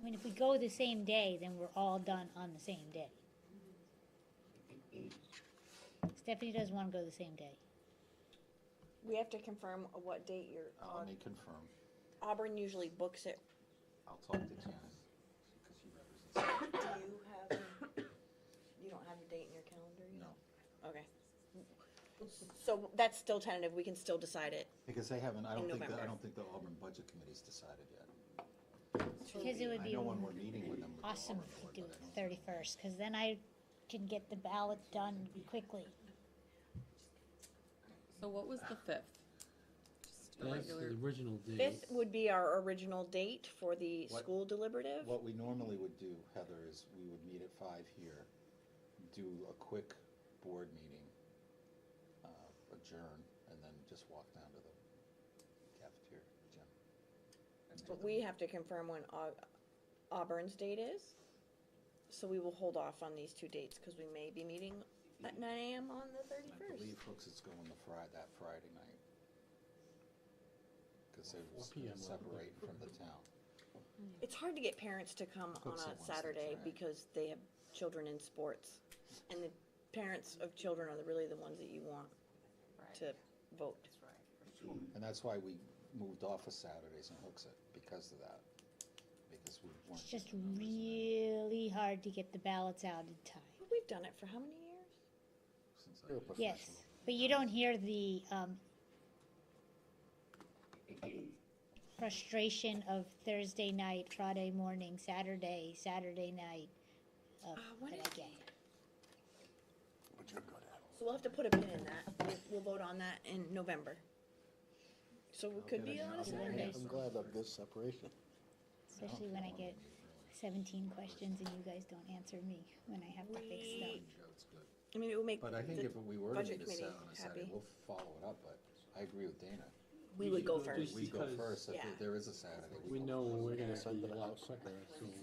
I mean, if we go the same day, then we're all done on the same day. Stephanie doesn't wanna go the same day. We have to confirm what date you're Let on. me confirm. Auburn usually books it. I'll talk to Janice, because she represents. Do you have, you don't have a date in your calendar yet? No. Okay. So that's still tentative, we can still decide it. Because they haven't, I In don't November. think the Auburn Budget Committee's decided yet. Because it would I be know when we're meeting with them. with the awesome Auburn to board, do but it I don't- 31st, cause then I can get the ballot done quickly. So what was the 5th? the That's regular. the original date. 5th would be our original date for the What- school deliberative. What we normally would do, Heather, is we would meet at 5 here, do a quick board meeting, adjourn, and then just walk down to the cafeteria, gym. and do But the we meeting. have to confirm when Auburn's date is. So we will hold off on these two dates because we may be meeting at 9 a.m. on the I 31st. believe Hooks is going that Friday night. Because they 4 p.m. separate from the town. It's hard to get parents to come on Hooks a at one Saturday station, right? because they have children in sports. And the parents of children are really the ones that you want to vote. And that's why we moved off of Saturdays and Hooks it, because of that. Because we weren't. It's just really hard to get the ballots out in time. But we've done it for how many years? Since You're a I- Yes, professional. but you don't hear the frustration of Thursday night, Friday morning, Saturday night When that is I get. But you're good at So we'll have to put a pin in that. We'll vote on that in November. So it could be on a Saturday. it. I'm glad of this separation. Especially when I get 17 questions and you guys don't answer me when I have to fix stuff. That's good. I mean, it will make But I think the if we were to budget meet committee on a Saturday, happy. we'll follow it up, but I agree with Dana. We would go should go first. just We go because first, if Yeah. there is a Saturday. We know we're gonna Send be it a lot out. quicker, so. So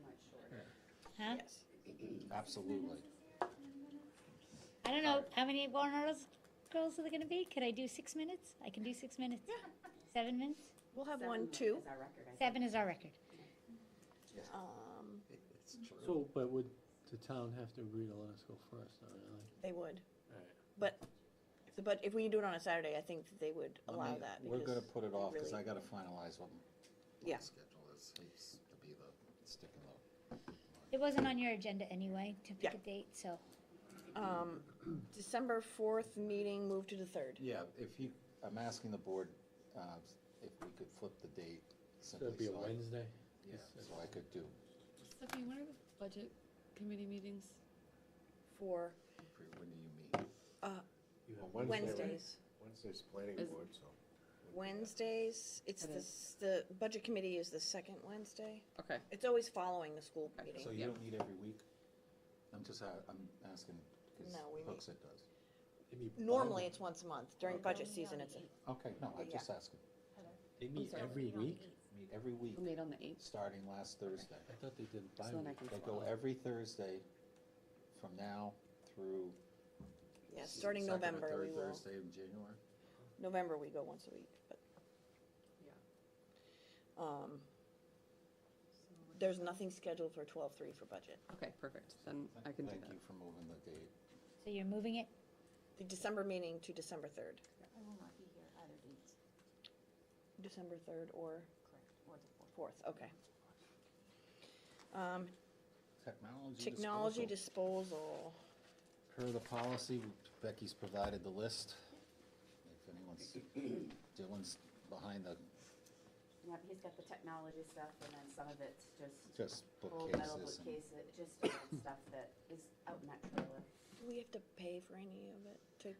much shorter. Huh? Yes. Absolutely. I don't know, how many Warner girls are there gonna be? Could I do 6 minutes? I can do 6 minutes. Yeah. 7 minutes? We'll have 7 one, two. is our record, I think. 7 is our record. It's true. So, but would the town have to agree to let us go first, not really? They would. Alright. But if we can do it on a Saturday, I think they would Let allow me- that. We're gonna because put it off, because really- I gotta finalize what Yeah. my schedule is. Hates to be the stick in the. It wasn't on your agenda anyway to pick Yeah. a date, so. December 4th meeting, move to the 3rd. Yeah, I'm asking the board, if we could flip the date So simply it'd be a so I- Wednesday? Yeah, so I could do, Stephanie, when are the budget committee meetings? For when do you meet? Wednesdays. Wednesday's planning Is- board, so. Wednesdays, it's It the budget committee is the second Wednesday. Okay. It's always following the school meeting. So you don't meet every week? I'm asking, because No, we meet- Hooks it does. Maybe Normally, it's once a month. During budget season, it's Okay, no, I'm Yeah. just asking. They meet every week? Meet every week, We'll meet on the 8th. starting last Thursday. I thought they did So then I bi-weekly. can They go follow. every Thursday from now through. yeah. Starting second or November, we third will. Thursday in January. November, we go once a week, but. There's nothing scheduled for 12/3 for budget. Okay, perfect. Then I can do Thank that. you for moving the date. So you're moving it? The December meeting to December 3rd. I will not be here either dates, December 3rd or correct, or the 4th, okay. Technology Technology disposal. Per the policy, Becky's provided the list. If anyone's, Dylan's behind the, Yeah, he's got the technology stuff, and then some of it's just old metal bookcases and. bookcases, just stuff that is out in that trailer. Do we have to pay for any of it to?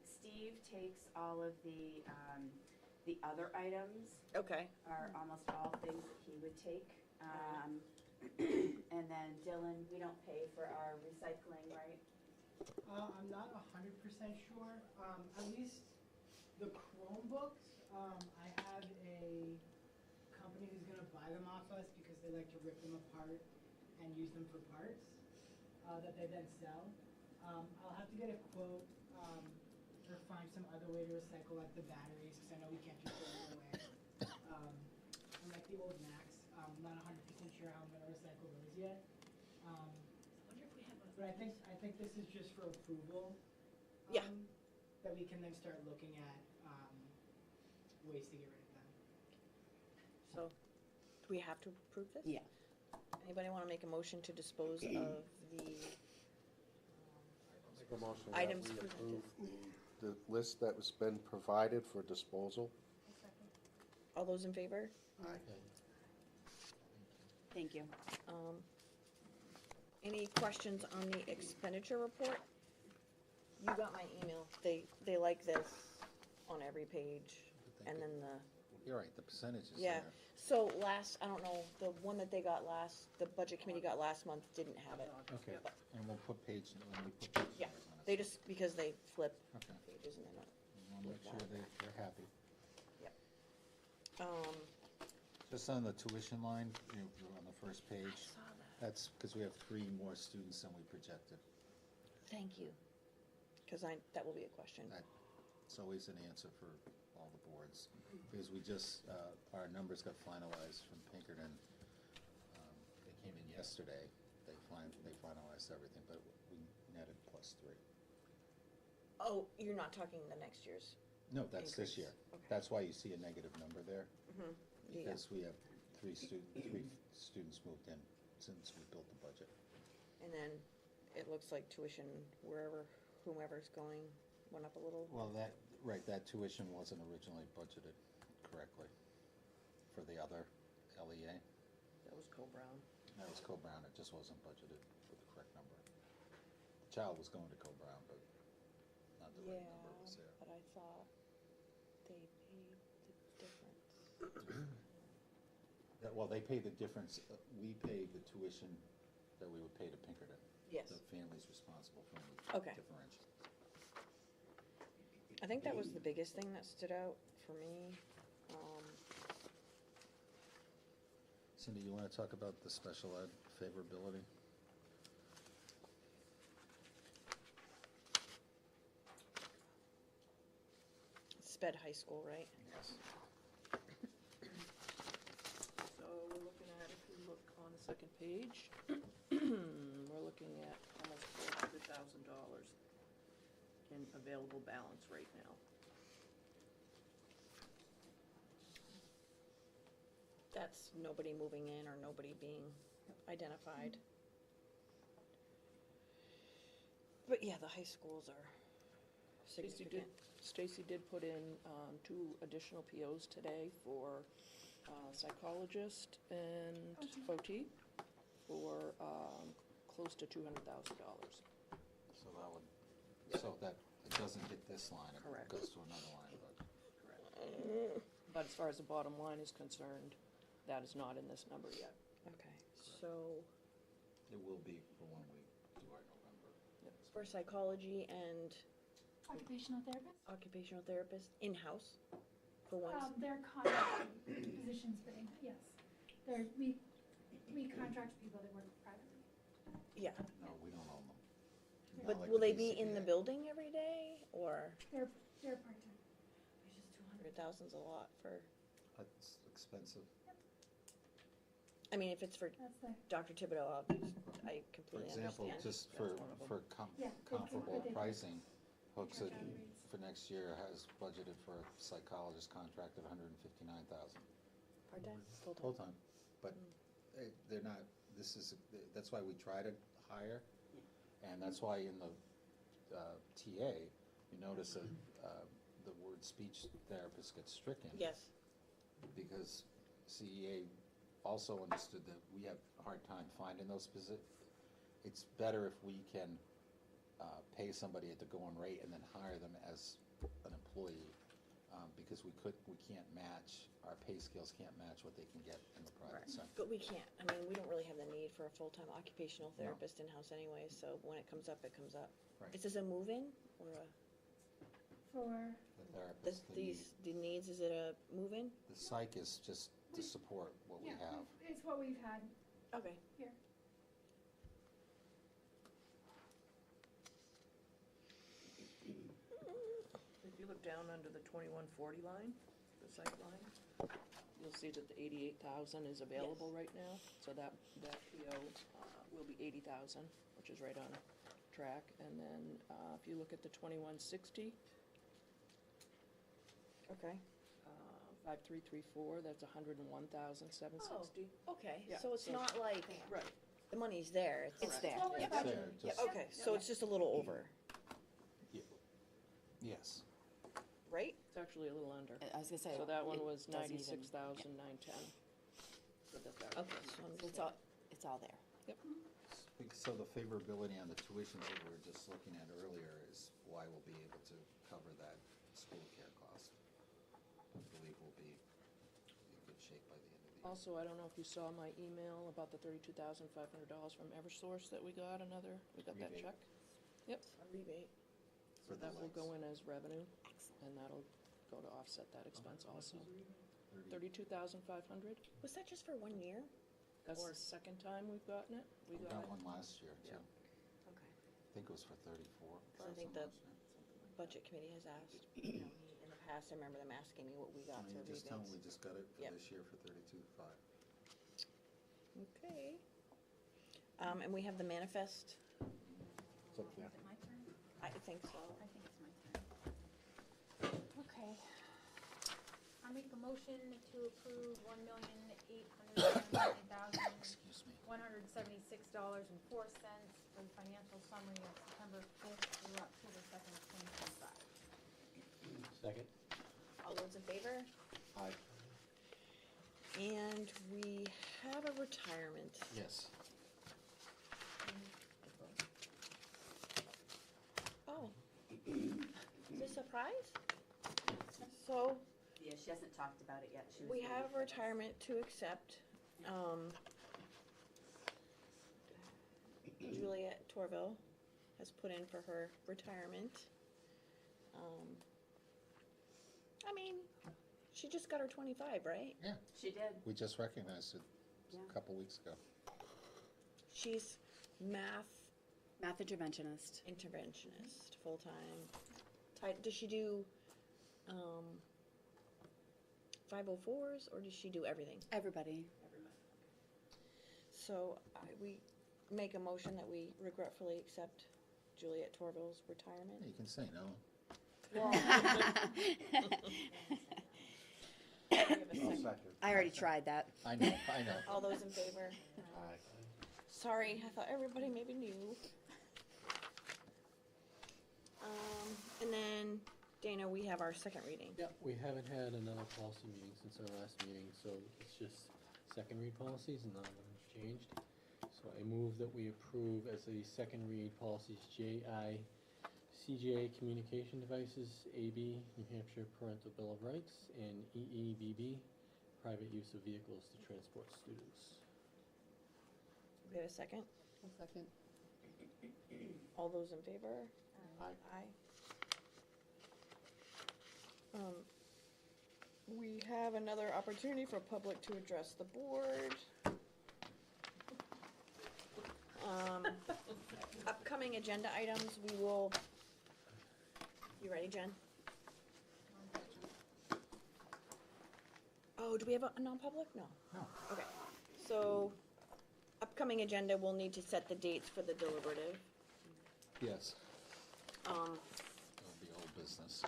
Steve takes all of the other items Okay. are almost all things that he would take. And then Dylan, we don't pay for our recycling, right? I'm not 100% sure. At least the Chromebooks, I have a company who's gonna buy them off us because they like to rip them apart and use them for parts that they then sell. I'll have to get a quote or find some other way to recycle like the batteries because I know we can't just throw them away. And like the old Macs, I'm not 100% sure how I'm gonna recycle those yet. But I think this is just for approval. Yeah. That we can then start looking at ways to get rid of them. So, do we have to approve this? Yeah. Anybody want to make a motion to dispose of the Make a motion that items we presented? approve the list that was been provided for disposal. All those in favor? Aye. Thank you. Any questions on the expenditure report? You got my email. They like this on every page. and then You're right, the percentage is yeah. there. So I don't know, the one that they got the budget committee got last month didn't have it. Okay, and we'll put page, when we put page Yeah, numbers on it. they just, because they flip Okay. pages and then We'll make sure they're happy. Um, Just on the tuition line, on the first page, that's because we have 3 more students than we projected. thank you, because that will be a question. It's always an answer for all the boards, because we just, our numbers got finalized from Pinkerton. They came in yesterday, they finalized everything, but we netted +3. Oh, you're not talking the next year's? No, that's this Increase. year. That's why you see a negative number there, Mm-hmm. because we have 3 students moved in since we built the budget. And then it looks like tuition whomever's going went up a little. Well, that tuition wasn't originally budgeted correctly for the other LEA. That was Co-Brown. That was Co-Brown, it just wasn't budgeted with the correct number. The child was going to Co-Brown, but not the right number was there. But I thought they paid the difference. Well, they pay the difference, we pay the tuition that we would pay to Pinkerton. Yes. The family's responsible for the Okay. differential. I think that was the biggest thing that stood out for me. Cindy, you want to talk about the special ed favorability? Sped High School, right? Yes. So we're looking at, if you look on the second page, we're looking at almost $400,000 in available balance right now. That's nobody moving in or nobody being identified. But yeah, the high schools are significant. Stacy did put in 2 additional POs today for psychologist and OT for close to $200,000. So that, it doesn't hit this line, it Correct. goes to another line, but. Correct. But as far as the bottom line is concerned, that is not in this number yet. Okay, so It will be for when we do our November. for psychology and Occupational therapist? occupational therapist, in-house for once? They're contract positions, but yes. We contract people that work privately. Yeah. No, we don't own them. Not But like will the they be in the BCBA. building every day, or? They're part-time. It's just 200,000's a lot for, That's expensive. I mean, if it's for That's the, Dr. Thibodeau, I For completely example, understand. just for Yeah, comparable they can- pricing, Hooks Contract rates. for next year has budgeted for a psychologist contract of $159,000. Part-time, full-time? Full-time, but they're not, that's why we try to hire, and that's why in the TA, you notice that the word speech therapist gets stricken. Yes. Because CEA also understood that we have a hard time finding those it's better if we can pay somebody at the going rate and then hire them as an employee, because we can't match, our pay scales can't match what they can get in the private sector. But we can't, I mean, we don't really have the need for a full-time occupational No. therapist in-house anyway, so when it comes up, it comes up. Right. Is this a move-in, or a, for, The therapist, the needs, is it a move-in? the psych is just to support what we yeah, have. it's what we've had Okay. here. If you look down under the 2140 line, the site line, you'll see that the 88,000 is available right now. So that PO will be 80,000, which is right on track. And then if you look at the 2160, Okay. 5334, that's 101,760. Okay, Yeah, so it's so- not like Right. the money's there, it's Correct. there. It's what we Yep. budgeted. It's there, Yeah, okay, so it's just a little over, Yes. right? It's actually a little under. I was gonna say. So that one it was doesn't even- 96,910. So that's our- Okay, so I'm It's all there. Yep. So the favorability on the tuitions that we were just looking at earlier is why we'll be able to cover that school care cost. believe we'll be in good shape by the end of the year. Also, I don't know if you saw my email about the $32,500 from Eversource that we got that Rebate. check. Yep, a rebate. So For the that will go lights. in as revenue, and that'll go to offset that expense also. 32,500. Was that just for 1 year? That's the second time we've gotten it. We got one last year, too. Yeah. Okay. I think it was for 34. Well, I think the budget committee has asked, in the past, I remember them asking me what we got for You just tell them we rebates. just got it for Yep. this year for 32.5. Okay. And we have the manifest. It's up there. Is it my turn? I think so. I think it's my turn. Okay. I make a motion to approve $1,879,176.04 for the financial summary of September 5th through October 2nd, 2025. Second? All those in favor? Aye. And we have a retirement. Yes. Oh. Is this a surprise? So, Yeah, she hasn't talked about it yet. She was we waiting have for this. retirement to accept. Juliet Torville has put in for her retirement. I mean, she just got her 25, right? Yeah. She did. We just recognized it Yeah. a couple weeks ago. She's math Math interventionist. interventionist, full-time. Does she do 504s, or does she do everything? Everybody. So we make a motion that we regretfully accept Juliet Torville's retirement. Yeah, you can say no. Well, I already tried that. I know. all those in favor? Aye. Sorry, I thought everybody maybe knew. And then, Dana, we have our second reading. Yeah, we haven't had another policy meeting since our last meeting, so it's just second read policies and none of them have changed. So I move that we approve as a second read policies JI, CJA communication devices, AB, New Hampshire Parental Bill of Rights, and EEBB, private use of vehicles to transport students. We have a second? One second. All those in favor? Aye. Aye. We have another opportunity for public to address the board. Upcoming agenda items, we will, you ready, Jen? Oh, do we have a non-public? No. No. Okay, so, upcoming agenda, we'll need to set the dates for the deliberative. Yes. Um, It'll be old business.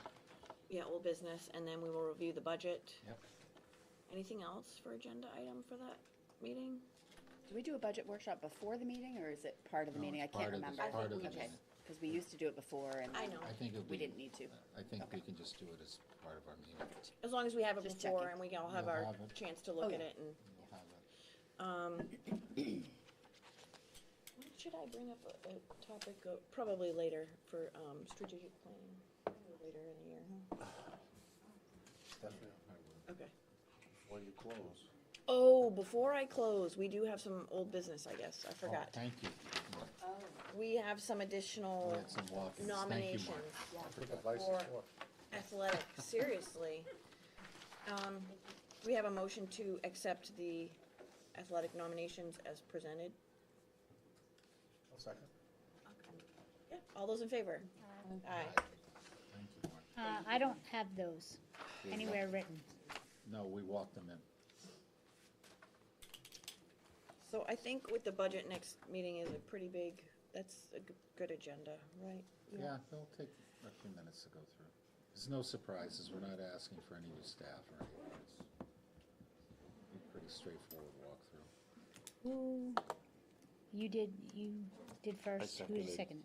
yeah, old business, and then we will review the budget. Yep. Anything else for agenda item for that meeting? Do we do a budget workshop before the meeting, or is it part of the No, meeting? I it's can't part of the- remember. it's part of the Okay, meeting. because we used to do it before, and I know. I think it'll we be. didn't need to. I think Okay. we can just do it as part of our meeting. As long as we have it Just before checking. and we all have We'll our have it. chance to look Oh, at yeah. it and, We'll have it. when should I bring up a topic, probably later for, strategic planning, Probably later in the year, huh? Definitely. Okay. Before you close. Oh, before I close, we do have some old business, I guess, I forgot. Thank you. We have some additional We had some walk-ins. Thank you, nominations Mark. I think advice is for what? athletic, seriously. We have a motion to accept the athletic nominations as presented. I'll second. Yeah, all those in favor? Aye. Thank you, Mark. I don't have those anywhere written. No, we walked them in. So I think with the budget next meeting is a pretty big, that's a good agenda, right? Yeah, it'll take a few minutes to go through. There's no surprises. We're not asking for any new staff or anything. It's a pretty straightforward walkthrough. Who, you did first, who seconded. seconded?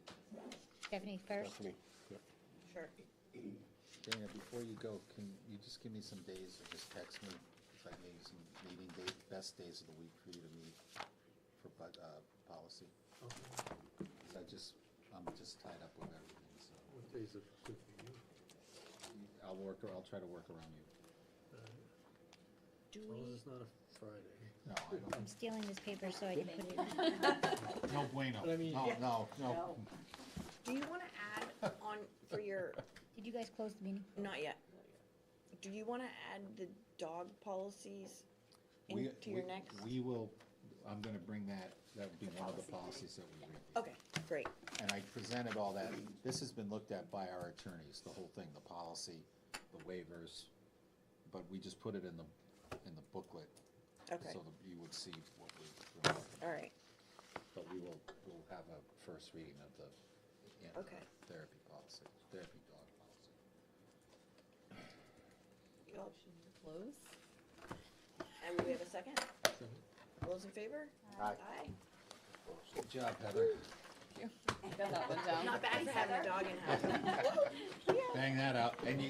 Stephanie first? Stephanie. Sure. Dana, before you go, can you just give me some days or just text me if I need some meeting date, best days of the week for you to meet for policy? Okay. 'Cause I'm just tied up with everything, so. What days are good for you? I'll try to work around you. Do As long as we, it's not a Friday. No, I don't. I'm stealing this paper so I can put it in. No bueno. But I mean- No. do you wanna add on for your, Did you guys close the meeting? not yet. Do you wanna add the dog policies We- into your next? We will, I'm gonna bring that would be one of the policies that we read. Okay, great. And I presented all that. This has been looked at by our attorneys, the whole thing, the policy, the waivers. But we just put it in the booklet. Okay. So that you would see what we're doing. All right. But we'll have a first reading of the, Okay. therapy policy, therapy dog policy. Motion to close? And we have a second? All those in favor? Aye. Aye. Good job, Heather. Got that one down. Not bad for having a dog in house. Bang that out. And